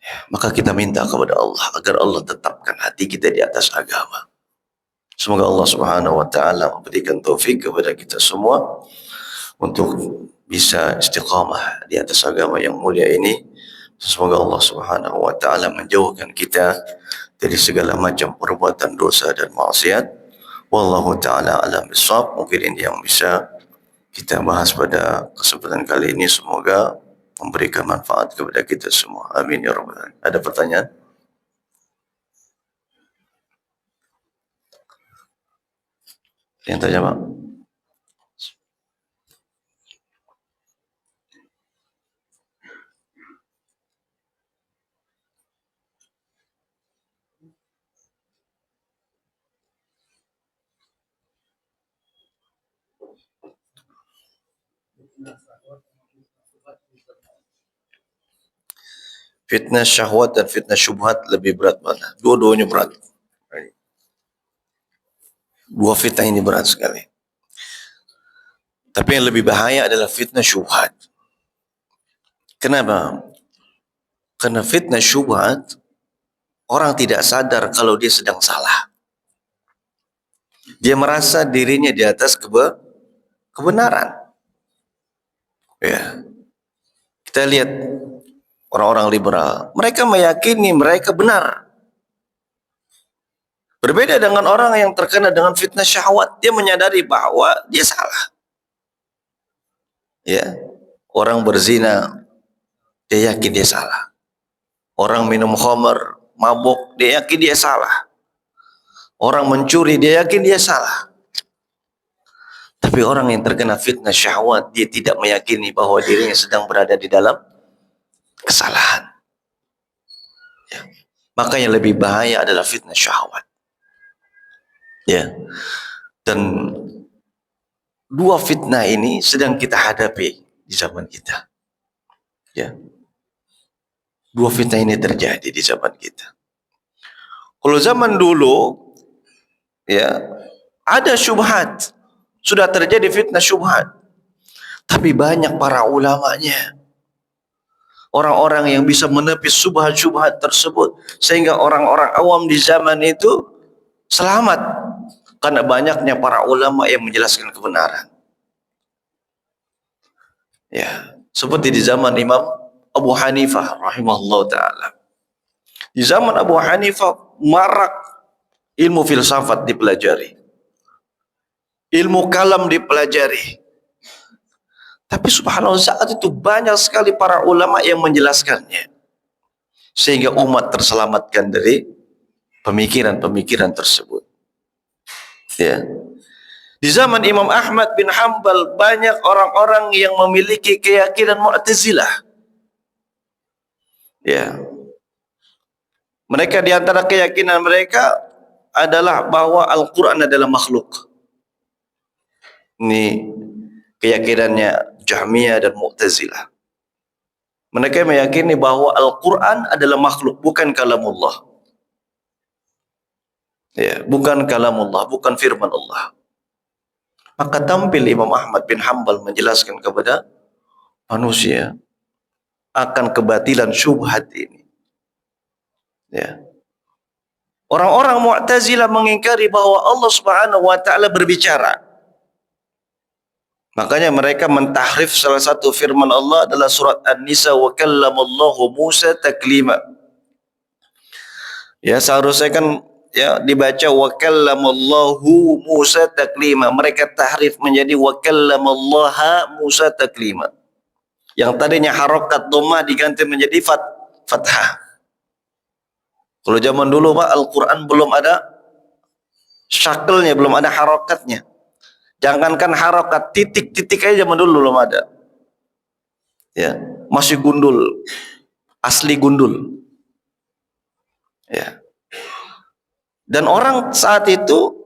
Ya, maka kita minta kepada Allah agar Allah tetapkan hati kita di atas agama. Semoga Allah Subhanahu wa taala memberikan taufik kepada kita semua untuk bisa istiqamah di atas agama yang mulia ini. Semoga Allah Subhanahu wa taala menjauhkan kita dari segala macam perbuatan dosa dan maksiat. Wallahu taala alam bissawab. Mungkin ini yang bisa kita bahas pada kesempatan kali ini. Semoga memberikan manfaat kepada kita semua. Amin ya rabbal alamin. Ada pertanyaan? Yang tanya, Pak? Fitnah syahwat dan fitnah syubhat lebih berat mana? Dua-duanya berat. Dua fitnah ini berat sekali. Tapi yang lebih bahaya adalah fitnah syubhat. Kenapa? Karena fitnah syubhat, orang tidak sadar kalau dia sedang salah. Dia merasa dirinya di atas kebenaran. Ya. Kita lihat orang-orang liberal. Mereka meyakini mereka benar. Berbeda dengan orang yang terkena dengan fitnah syahwat, dia menyadari bahwa dia salah. Ya, orang berzina, dia yakin dia salah. Orang minum khamar, mabuk, dia yakin dia salah. Orang mencuri, dia yakin dia salah. Tapi orang yang terkena fitnah syahwat, dia tidak meyakini bahwa dirinya sedang berada di dalam kesalahan. Ya. Makanya lebih bahaya adalah fitnah syahwat. Ya. Dan dua fitnah ini sedang kita hadapi di zaman kita. Ya. Dua fitnah ini terjadi di zaman kita. Kalau zaman dulu, ya, ada syubhat, sudah terjadi fitnah syubhat, tapi banyak para ulamanya, orang-orang yang bisa menepis syubhat-syubhat tersebut, sehingga orang-orang awam di zaman itu selamat karena banyaknya para ulama yang menjelaskan kebenaran. Ya, seperti di zaman Imam Abu Hanifah rahimahullah taala. Di zaman Abu Hanifah marak ilmu filsafat dipelajari, ilmu kalam dipelajari. Tapi subhanallah saat itu banyak sekali para ulama yang menjelaskannya, sehingga umat terselamatkan dari pemikiran-pemikiran tersebut. Ya. Di zaman Imam Ahmad bin Hanbal banyak orang-orang yang memiliki keyakinan Mu'tazilah. Ya. Mereka di antara keyakinan mereka adalah bahwa Al-Quran adalah makhluk. Ini keyakinannya Jahmiyah dan Mu'tazilah. Mereka meyakini bahwa Al-Quran adalah makhluk, bukan kalamullah. Ya, bukan kalamullah, bukan firman Allah. Maka tampil Imam Ahmad bin Hanbal menjelaskan kepada manusia akan kebatilan syubhat ini. Ya. Orang-orang Mu'tazilah mengingkari bahwa Allah Subhanahu wa taala berbicara. Makanya mereka mentahrif salah satu firman Allah adalah surat An-Nisa, wa kallamallahu Musa taklima. Ya, seharusnya kan ya dibaca wa kallamallahu Musa taklima. Mereka tahrif menjadi wa kallamallaha Musa taklima. Yang tadinya harokat dhammah diganti menjadi fathah. Kalau zaman dulu Pak, Al-Quran belum ada syakelnya, belum ada harokatnya. Jangankan harokat, titik-titik aja zaman dulu belum ada. Ya, masih gundul, asli gundul. Ya. Dan orang saat itu,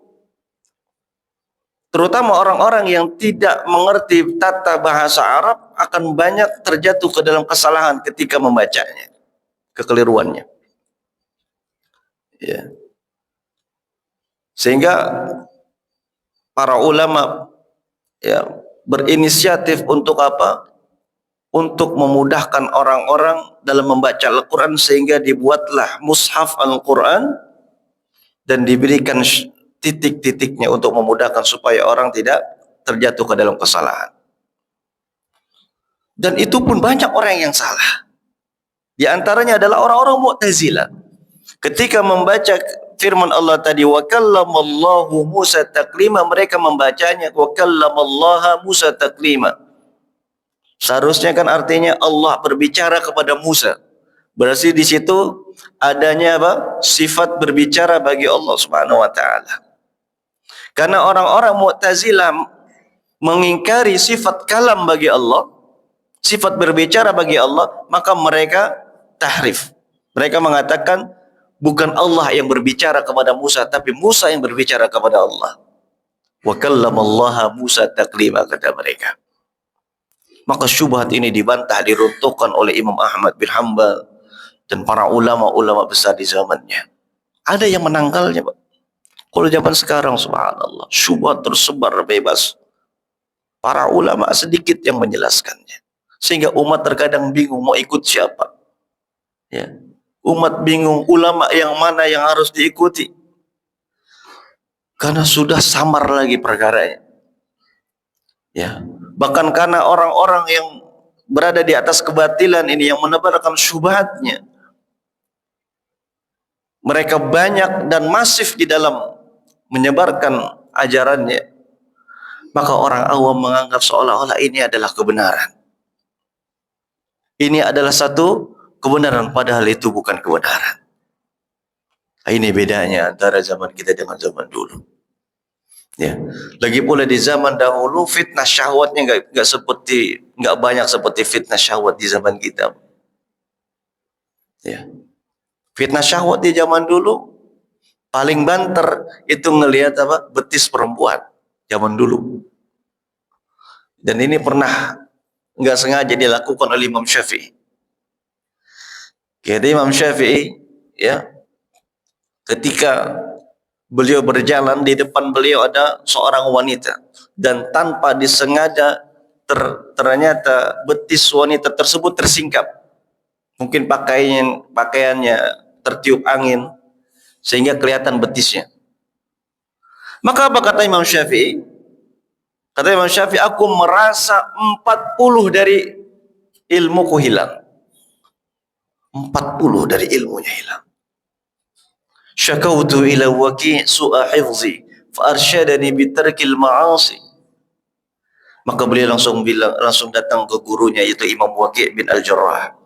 terutama orang-orang yang tidak mengerti tata bahasa Arab, akan banyak terjatuh ke dalam kesalahan ketika membacanya, kekeliruannya. Ya. Sehingga para ulama ya berinisiatif untuk apa? Untuk memudahkan orang-orang dalam membaca Al-Quran, sehingga dibuatlah mushaf Al-Quran dan diberikan titik-titiknya untuk memudahkan supaya orang tidak terjatuh ke dalam kesalahan. Dan itu pun banyak orang yang salah. Di antaranya adalah orang-orang Mu'tazilah. Ketika membaca firman Allah tadi wa kallamallahu Musa taklima, mereka membacanya wa kallamallaha Musa taklima. Seharusnya kan artinya Allah berbicara kepada Musa. Berarti di situ adanya apa? Sifat berbicara bagi Allah Subhanahu wa taala. Karena orang-orang Mu'tazilah mengingkari sifat kalam bagi Allah, sifat berbicara bagi Allah, maka mereka tahrif. Mereka mengatakan bukan Allah yang berbicara kepada Musa, tapi Musa yang berbicara kepada Allah. Wa kallamallaha Musa taklima, kata mereka. Maka syubhat ini dibantah, diruntuhkan oleh Imam Ahmad bin Hanbal dan para ulama-ulama besar di zamannya. Ada yang menangkalnya, Pak. Kalau zaman sekarang, subhanallah, syubhat tersebar bebas. Para ulama sedikit yang menjelaskannya. Sehingga umat terkadang bingung mau ikut siapa. Ya. Umat bingung ulama yang mana yang harus diikuti. Karena sudah samar lagi perkaranya. Ya. Bahkan karena orang-orang yang berada di atas kebatilan ini, yang menebarkan syubhatnya, mereka banyak dan masif di dalam menyebarkan ajarannya, maka orang awam menganggap seolah-olah ini adalah kebenaran. Ini adalah satu kebenaran, padahal itu bukan kebenaran. Ini bedanya antara zaman kita dengan zaman dulu. Ya, lagi pula di zaman dahulu fitnah syahwatnya nggak banyak seperti fitnah syahwat di zaman kita. Ya, fitnah syahwat di zaman dulu paling banter itu ngelihat apa, betis perempuan zaman dulu. Dan ini pernah nggak sengaja dilakukan oleh Imam Syafi'i. Kata Imam Syafi'i, ya, ketika beliau berjalan, di depan beliau ada seorang wanita, dan tanpa disengaja ternyata betis wanita tersebut tersingkap. Mungkin pakaiannya tertiup angin sehingga kelihatan betisnya. Maka apa kata Imam Syafi'i? Kata Imam Syafi'i, aku merasa 40 dari ilmuku hilang. 40 dari ilmunya hilang. Syakautu ila waki' su'a hifzi fa arsyadani bitarkil ma'asi. Maka beliau langsung datang ke gurunya, yaitu Imam Waki' bin Al-Jarrah.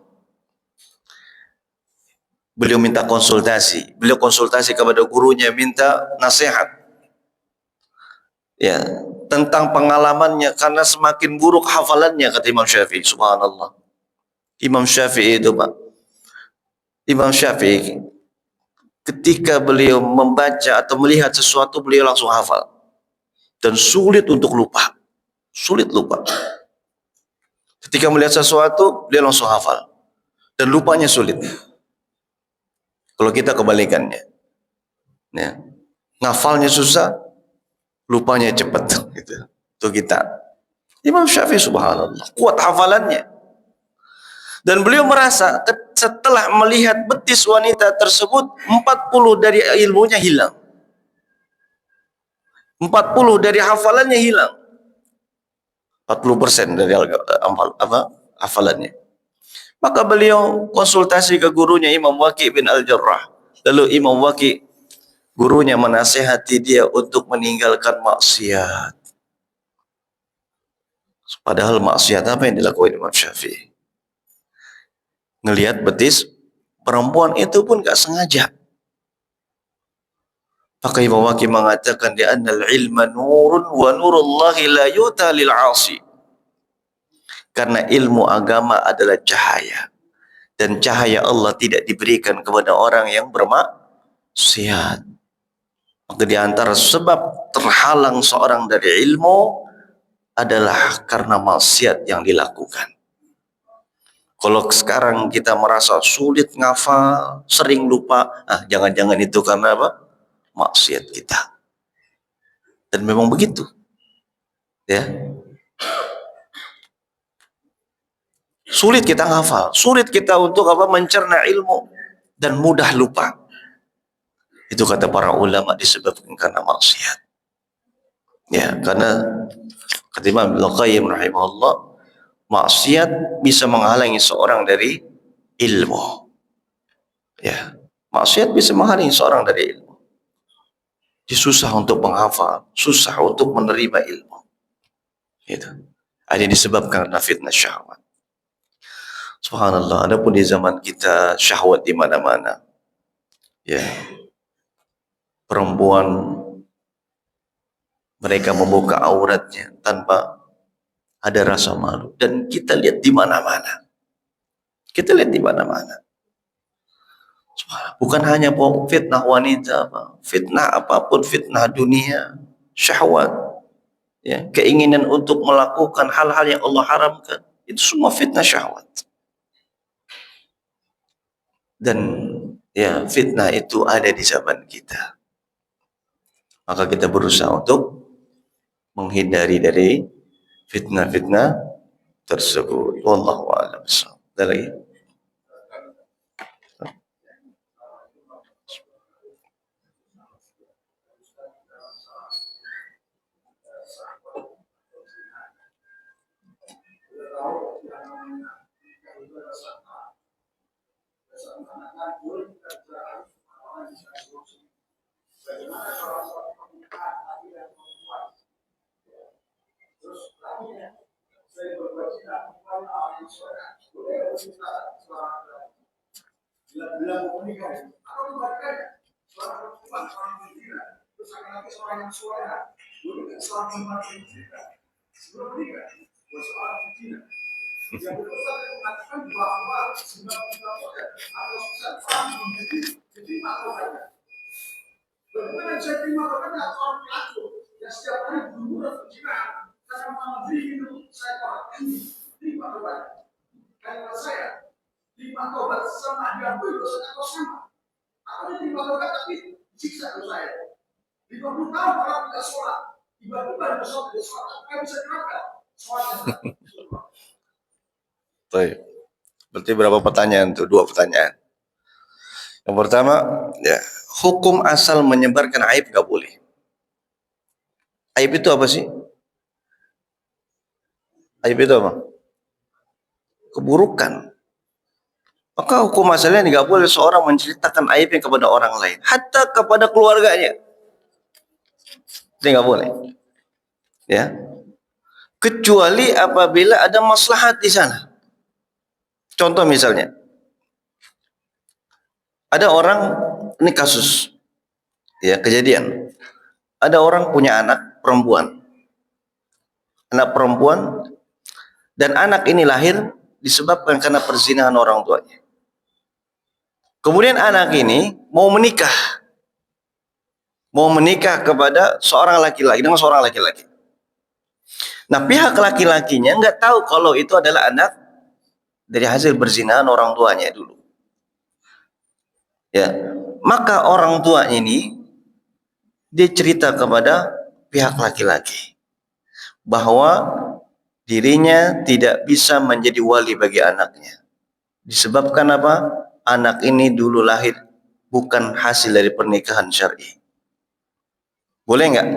Beliau minta konsultasi. Beliau konsultasi kepada gurunya, minta nasihat, ya, tentang pengalamannya, karena semakin buruk hafalannya, kata Imam Syafi'i. Subhanallah. Imam Syafi'i itu, Pak. Imam Syafi'i ketika beliau membaca atau melihat sesuatu, beliau langsung hafal. Dan sulit untuk lupa. Sulit lupa. Ketika melihat sesuatu, dia langsung hafal. Dan lupanya sulit. Kalau kita kebalikannya. Ya. Ngafalnya susah, lupanya cepat. Gitu. Itu kita. Imam Syafi'i subhanallah, kuat hafalannya. Dan beliau merasa setelah melihat betis wanita tersebut, 40 dari ilmunya hilang. 40 dari hafalannya hilang. 40% dari hafalannya. Maka beliau konsultasi ke gurunya Imam Waki' bin Al-Jarrah. Lalu Imam Waki', gurunya, menasihati dia untuk meninggalkan maksiat. Padahal maksiat apa yang dilakukan Imam Syafi'i? Ngelihat betis perempuan itu pun gak sengaja. Maka Imam Waki' mengatakan, di annal ilma nurun wa nurullahi la yuta lil 'asi. Karena ilmu agama adalah cahaya, dan cahaya Allah tidak diberikan kepada orang yang bermaksiat. Maka di antara sebab terhalang seorang dari ilmu adalah karena maksiat yang dilakukan. Kalau sekarang kita merasa sulit ngafal, sering lupa, jangan-jangan itu karena apa? Maksiat kita. Dan memang begitu. Ya. Sulit kita ngafal, sulit kita untuk apa? Mencerna ilmu, dan mudah lupa. Itu kata para ulama disebabkan karena maksiat. Ya, karena kata Imam Ibnu Qayyim rahimahullah, maksiat bisa menghalangi seorang dari ilmu. Ya, maksiat bisa menghalangi seorang dari ilmu. Jadi susah untuk menghafal, susah untuk menerima ilmu. Itu. Ada disebabkan karena fitnah syahwat. Subhanallah, adapun di zaman kita syahwat di mana-mana. Ya. Perempuan, mereka membuka auratnya tanpa ada rasa malu, dan kita lihat di mana-mana. Kita lihat di mana-mana. Bukan hanya fitnah wanita, fitnah apapun, fitnah dunia, syahwat, ya, keinginan untuk melakukan hal-hal yang Allah haramkan, itu semua fitnah syahwat. Dan ya, fitnah itu ada di zaman kita. Maka kita berusaha untuk menghindari dari fitnah-fitnah tersebut. Wallahu a'lam. Ada lagi? Baik. Berarti berapa pertanyaan tuh? 2 pertanyaan. Yang pertama, ya, hukum asal menyebarkan aib nggak boleh. Aib itu apa sih? Aib itu apa? Keburukan. Maka hukum asalnya nggak boleh seorang menceritakan aibnya kepada orang lain, hatta kepada keluarganya. Itu nggak boleh. Ya. Kecuali apabila ada maslahat di sana. Contoh misalnya, ada orang, ini kasus, ya kejadian. Ada orang punya anak perempuan, dan anak ini lahir disebabkan karena perzinahan orang tuanya. Kemudian anak ini mau menikah kepada seorang laki-laki dengan seorang laki-laki. Nah, pihak laki-lakinya nggak tahu kalau itu adalah anak dari hasil perzinahan orang tuanya dulu. Ya, maka orang tua ini dia cerita kepada pihak laki-laki bahwa dirinya tidak bisa menjadi wali bagi anaknya. Disebabkan apa? Anak ini dulu lahir bukan hasil dari pernikahan syar'i. Boleh nggak?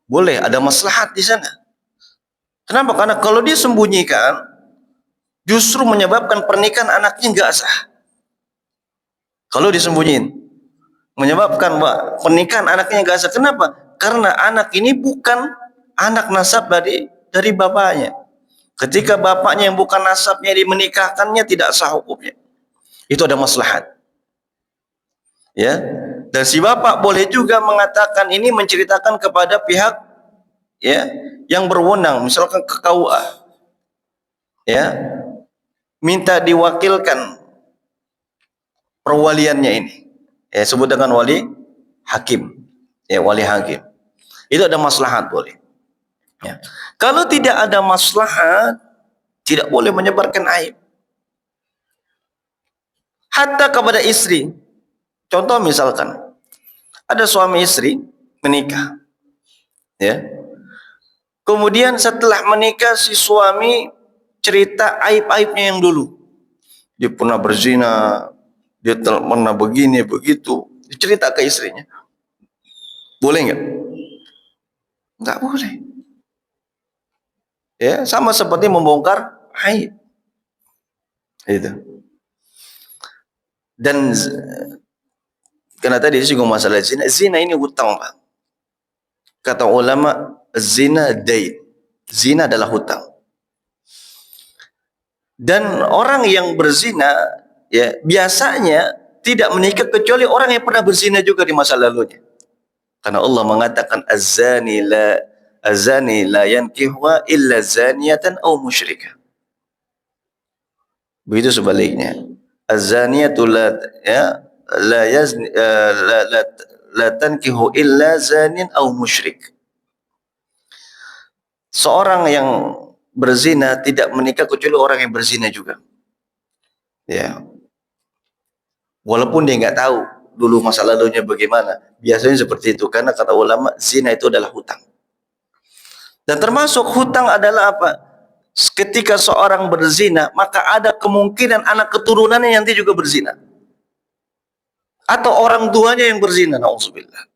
Boleh, ada maslahat di sana. Kenapa? Karena kalau dia sembunyikan, justru menyebabkan pernikahan anaknya nggak sah. Kalau disembunyiin, menyebabkan pernikahan anaknya nggak sah. Kenapa? Karena anak ini bukan anak nasab dari bapaknya. Ketika bapaknya yang bukan nasabnya menikahkannya, tidak sah hukumnya. Itu ada maslahat. Ya, dan si bapak boleh juga mengatakan ini, menceritakan kepada pihak ya yang berwenang, misalkan ke KUA, ya, minta diwakilkan perwaliannya ini, ya sebut dengan wali hakim, ya wali hakim. Itu ada maslahat boleh. Ya. Kalau tidak ada maslahat, tidak boleh menyebarkan aib. Hatta kepada istri. Contoh misalkan ada suami istri menikah, ya. Kemudian setelah menikah si suami cerita aib-aibnya yang dulu. Dia pernah berzina, dia pernah begini begitu, cerita ke istrinya. Boleh nggak? Nggak boleh. Ya, sama seperti membongkar aib. Itu. Dan karena tadi disinggung masalah zina, zina ini hutang, Pak. Kata ulama, zina dain. Zina adalah hutang. Dan orang yang berzina, ya biasanya tidak menikah kecuali orang yang pernah berzina juga di masa lalunya. Karena Allah mengatakan azani la yankihwa illa zaniyatan aw musyrikah. Begitu sebaliknya. Az-zaniyatu la tankihu illa zanin aw musyrik. Seorang yang berzina tidak menikah kecuali orang yang berzina juga. Ya. Walaupun dia nggak tahu dulu masa lalunya bagaimana, biasanya seperti itu karena kata ulama zina itu adalah hutang. Dan termasuk hutang adalah apa? Ketika seorang berzina, maka ada kemungkinan anak keturunannya nanti juga berzina. Atau orang tuanya yang berzina, na'udzubillah.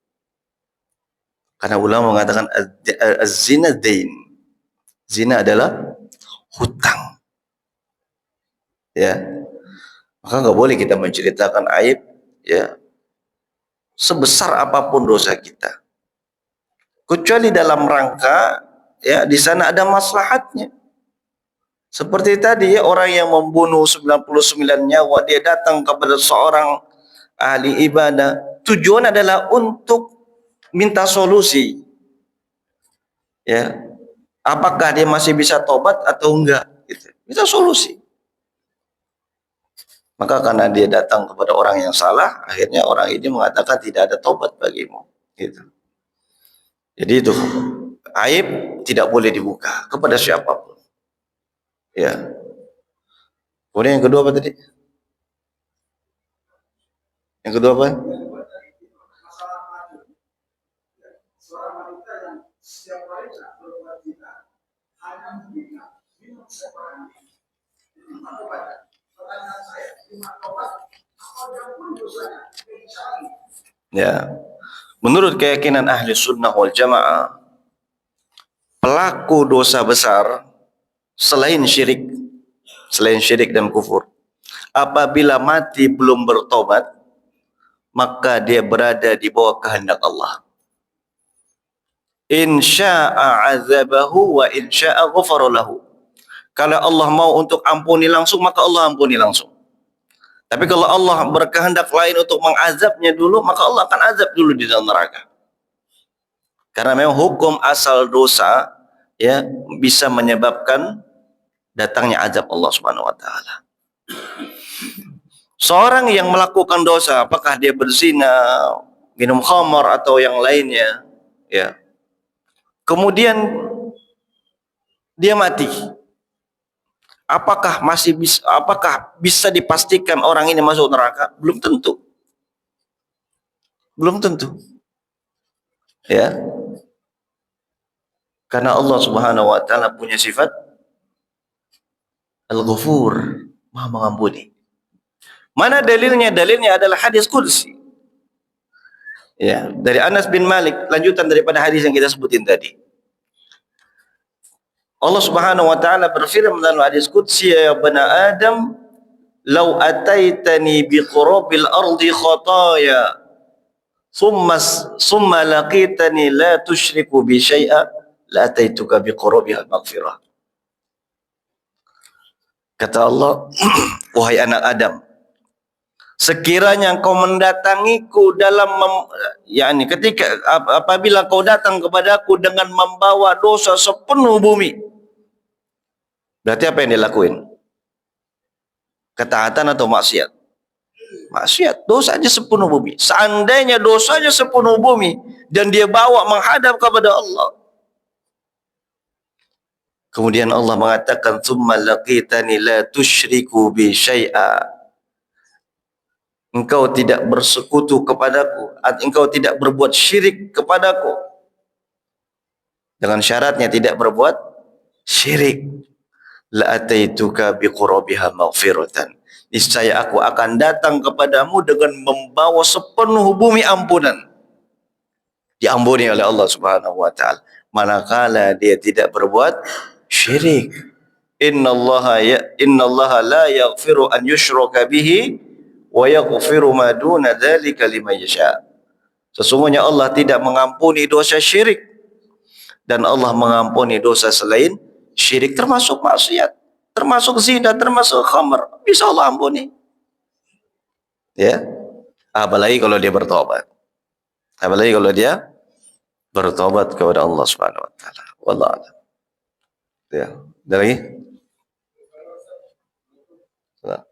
Karena ulama mengatakan az-zina dain. Zina adalah hutang. Ya. Maka nggak boleh kita menceritakan aib ya sebesar apapun dosa kita. Kecuali dalam rangka ya di sana ada maslahatnya. Seperti tadi, orang yang membunuh 99 nyawa, dia datang kepada seorang ahli ibadah. Tujuan adalah untuk minta solusi. Ya, apakah dia masih bisa tobat atau enggak? Gitu. Minta solusi. Maka karena dia datang kepada orang yang salah, akhirnya orang ini mengatakan tidak ada tobat bagimu. Gitu. Jadi itu aib tidak boleh dibuka kepada siapapun. Ya. Kemudian yang kedua apa tadi? Yang kedua apa? Ya. Menurut keyakinan ahli sunnah wal jamaah, pelaku dosa besar selain syirik dan kufur, apabila mati belum bertobat, maka dia berada di bawah kehendak Allah. In sya'a azabahu wa in sya'a ghafara lahu. Kalau Allah mau untuk ampuni langsung, maka Allah ampuni langsung. Tapi kalau Allah berkehendak lain untuk mengazabnya dulu, maka Allah akan azab dulu di dalam neraka. Karena memang hukum asal dosa ya bisa menyebabkan datangnya azab Allah Subhanahu wa taala. Seorang yang melakukan dosa, apakah dia berzina, minum khamar atau yang lainnya, ya. Kemudian dia mati. Apakah bisa dipastikan orang ini masuk neraka? Belum tentu. Belum tentu. Ya. Karena Allah Subhanahu wa taala punya sifat Al-Ghafur, Maha mengampuni. Mana dalilnya? Dalilnya adalah hadis qudsi. Ya, dari Anas bin Malik, lanjutan daripada hadis yang kita sebutin tadi. Allah Subhanahu wa taala berfirman dalam hadis qudsi, ya bani Adam, "Lau ataitani biqurabil ardi khataya, summa laqitani la tusyriku bi syai'a, la ataituka biqurabiha maghfirah." Kata Allah, wahai anak Adam, sekiranya kau mendatangiku ketika apabila kau datang kepadaku dengan membawa dosa sepenuh bumi, berarti apa yang dilakuin? Ketaatan atau maksiat? Maksiat, dosanya sepenuh bumi. Seandainya dosanya sepenuh bumi dan dia bawa menghadap kepada Allah, kemudian Allah mengatakan, "Tsumma laqitani la tusyriku bi syai'a." Engkau tidak bersekutu kepadaku, engkau tidak berbuat syirik kepadaku. Dengan syaratnya tidak berbuat syirik. La ataituka biqurabiha maghfiratan. Niscaya aku akan datang kepadamu dengan membawa sepenuh bumi ampunan. Diampuni oleh Allah Subhanahu wa taala. Manakala dia tidak berbuat syirik. Innallaha la yaghfiru an yushraka bihi wa yaghfiru ma duna dzalika liman yasha. Sesungguhnya Allah tidak mengampuni dosa syirik dan Allah mengampuni dosa selain syirik, termasuk maksiat, termasuk zina, termasuk khamr, bisa Allah ampuni. Ya. Apalagi kalau dia bertobat. Apalagi kalau dia bertobat kepada Allah Subhanahu wa taala. Wallahu a'lam. Ya. Ada lagi? Nah.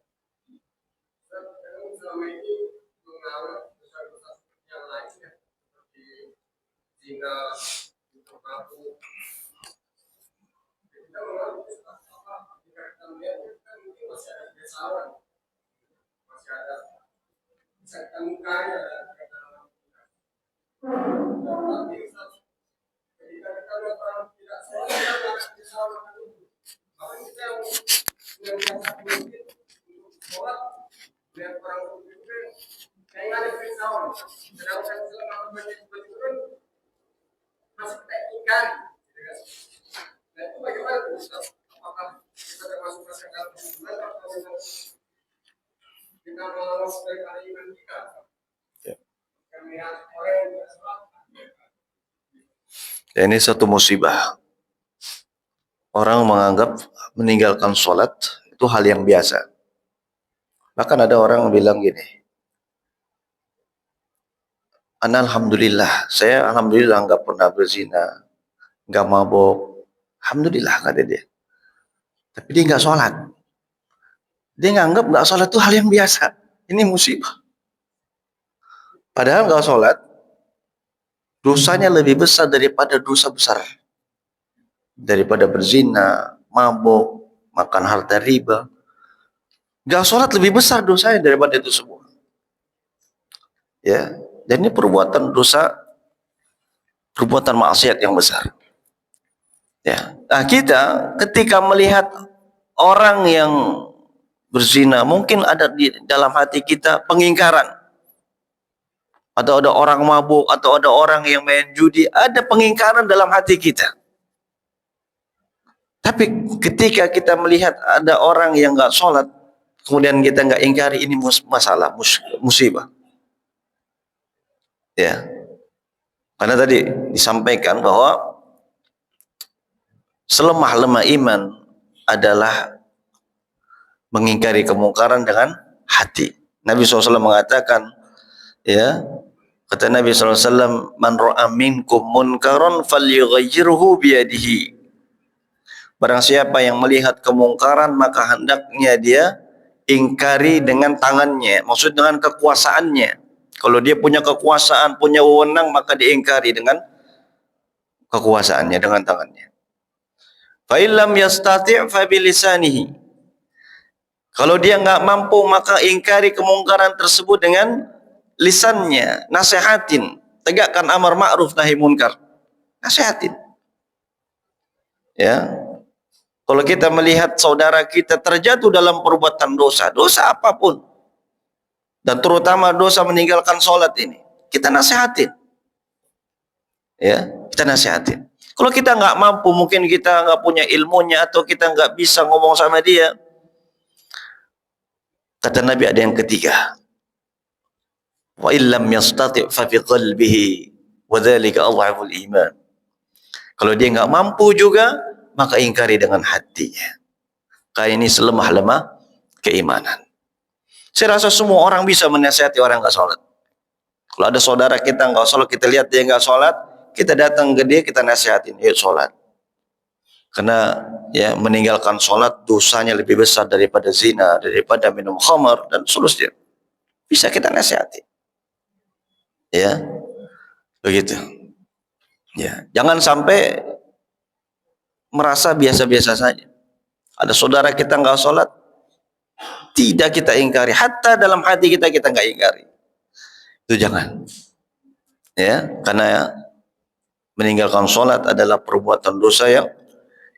Ya, ini satu musibah. orang menganggap meninggalkan sholat itu hal yang biasa. Bahkan ada orang bilang gini, alhamdulillah, saya alhamdulillah nggak pernah berzina, nggak mabuk, alhamdulillah kata dia. Tapi dia nggak sholat. Dia nganggap nggak sholat itu hal yang biasa. Ini musibah. Padahal nggak sholat, dosanya lebih besar daripada dosa besar. Daripada berzina, mabuk, makan harta riba. Nggak sholat lebih besar dosanya daripada itu semua. Ya, dan ini perbuatan dosa, perbuatan maksiat yang besar. Ya, nah kita ketika melihat orang yang berzina, mungkin ada di dalam hati kita pengingkaran. Atau ada orang mabuk, atau ada orang yang main judi, ada pengingkaran dalam hati kita. Tapi ketika kita melihat ada orang yang nggak sholat, kemudian kita nggak ingkari, ini masalah, musibah. Ya, karena tadi disampaikan bahwa selemah-lemah iman adalah mengingkari kemungkaran dengan hati. Nabi SAW mengatakan, ya, kata Nabi SAW, man ra'a minkum munkaran falyughayyirhu biyadihi. Barang siapa yang melihat kemungkaran, maka hendaknya dia ingkari dengan tangannya, maksud dengan kekuasaannya. Kalau dia punya kekuasaan, punya wewenang, maka diingkari dengan kekuasaannya, dengan tangannya. Fa illam yastati' fa bilisanihi. Kalau dia nggak mampu, maka ingkari kemungkaran tersebut dengan lisannya, nasihatin, tegakkan amar ma'ruf nahi munkar, nasihatin. Ya, kalau kita melihat saudara kita terjatuh dalam perbuatan dosa, dosa apapun, dan terutama dosa meninggalkan sholat ini, kita nasihatin. Ya, kita nasihatin. Kalau kita nggak mampu, mungkin kita nggak punya ilmunya atau kita nggak bisa ngomong sama dia, kata Nabi ada yang ketiga. Wa illam yastati' fa fi qalbihi wa dzalika adhaful iman. Kalau dia enggak mampu juga, maka ingkari dengan hatinya. Karena ini selemah-lemah keimanan. Saya rasa semua orang bisa menasihati orang enggak sholat. Kalau ada saudara kita enggak sholat, kita lihat dia enggak sholat, kita datang ke dia, kita nasihatin, yuk sholat. Karena ya meninggalkan sholat dosanya lebih besar daripada zina, daripada minum khamar dan seterusnya. Bisa kita nasihati. Ya, begitu. Ya, jangan sampai merasa biasa-biasa saja. Ada saudara kita nggak sholat, tidak kita ingkari. Hatta dalam hati kita nggak ingkari. Itu jangan. Ya, karena meninggalkan sholat adalah perbuatan dosa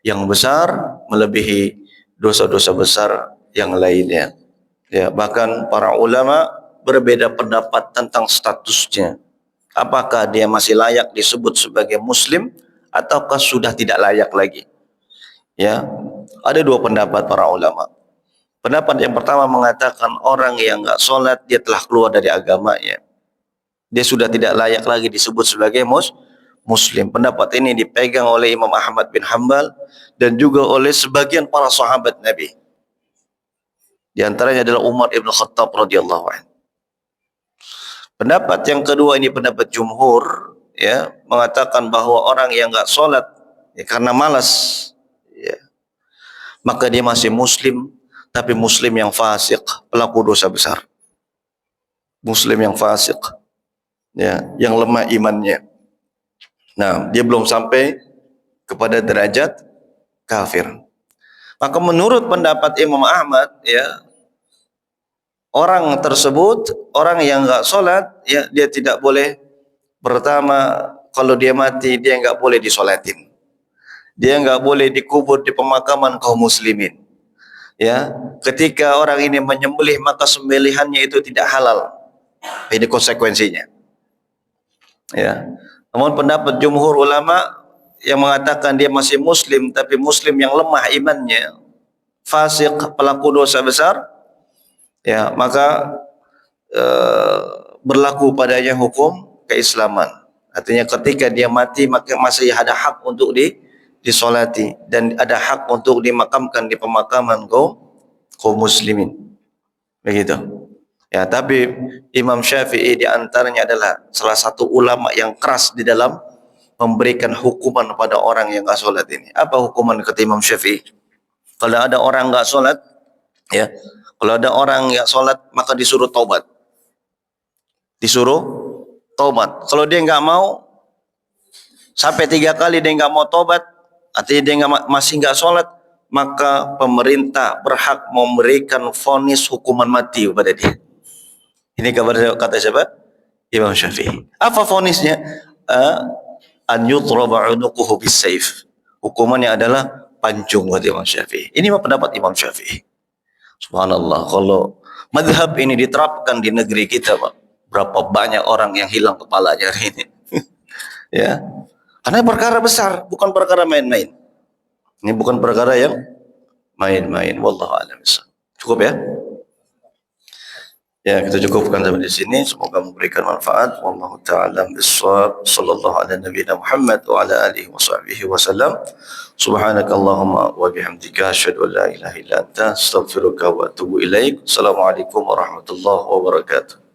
yang besar, melebihi dosa-dosa besar yang lainnya. Ya, bahkan para ulama berbeda pendapat tentang statusnya. Apakah dia masih layak disebut sebagai muslim ataukah sudah tidak layak lagi? Ya, ada dua pendapat para ulama. Pendapat yang pertama mengatakan orang yang enggak sholat dia telah keluar dari agamanya. Dia sudah tidak layak lagi disebut sebagai muslim. Pendapat ini dipegang oleh Imam Ahmad bin Hanbal dan juga oleh sebagian para sahabat Nabi. Di antaranya adalah Umar ibn Khattab radhiyallahu anhu. Pendapat yang kedua ini pendapat jumhur, ya, mengatakan bahwa orang yang enggak sholat ya, karena malas, ya, maka dia masih muslim, tapi muslim yang fasik, pelaku dosa besar. Muslim yang fasik, ya, yang lemah imannya. Nah, dia belum sampai kepada derajat kafir. Maka menurut pendapat Imam Ahmad, ya, orang tersebut, orang yang enggak sholat, ya, dia tidak boleh, pertama, kalau dia mati, dia enggak boleh disolatin. Dia enggak boleh dikubur di pemakaman kaum muslimin. Ya, ketika orang ini menyembelih, maka sembelihannya itu tidak halal. Ini konsekuensinya. Ya. Namun pendapat jumhur ulama yang mengatakan dia masih muslim, tapi muslim yang lemah imannya, fasik, pelaku dosa besar, ya, maka berlaku padanya hukum keislaman. Artinya ketika dia mati maka masih ada hak untuk disolati dan ada hak untuk dimakamkan di pemakaman kaum muslimin. Begitu. Ya, tapi Imam Syafi'i di antaranya adalah salah satu ulama yang keras di dalam memberikan hukuman pada orang yang enggak salat ini. Apa hukuman kata Imam Syafi'i? Kalau ada orang enggak salat, ya. Kalau ada orang yang salat maka disuruh taubat. Disuruh taubat. Kalau dia enggak mau sampai 3 kali dia enggak mau taubat, artinya dia masih enggak salat, maka pemerintah berhak memberikan vonis hukuman mati kepada dia. Ini kata siapa? Imam Syafi'i. Apa vonisnya? An yudraba unuquhu bis-saif. Hukumannya adalah pancung kata Imam Syafi'i. Ini pendapat Imam Syafi'i. Subhanallah, kalau madhab ini diterapkan di negeri kita, Pak, berapa banyak orang yang hilang kepalanya hari ini. Ya. Karena perkara besar, bukan perkara main-main. Ini bukan perkara yang main-main. Wallahu a'lam bishawab. Cukup ya? Ya, kita cukupkan sampai di sini. Semoga memberikan manfaat. Wallahu ta'ala bishawab. Sallallahu ala nabiyina Muhammad wa ala alihi wa sahbihi wa sallam. Subhanakallahumma wa bihamdika asyhadu an la ilaha illa anta astaghfiruka wa atubu ilaik. Assalamualaikum warahmatullahi wabarakatuh.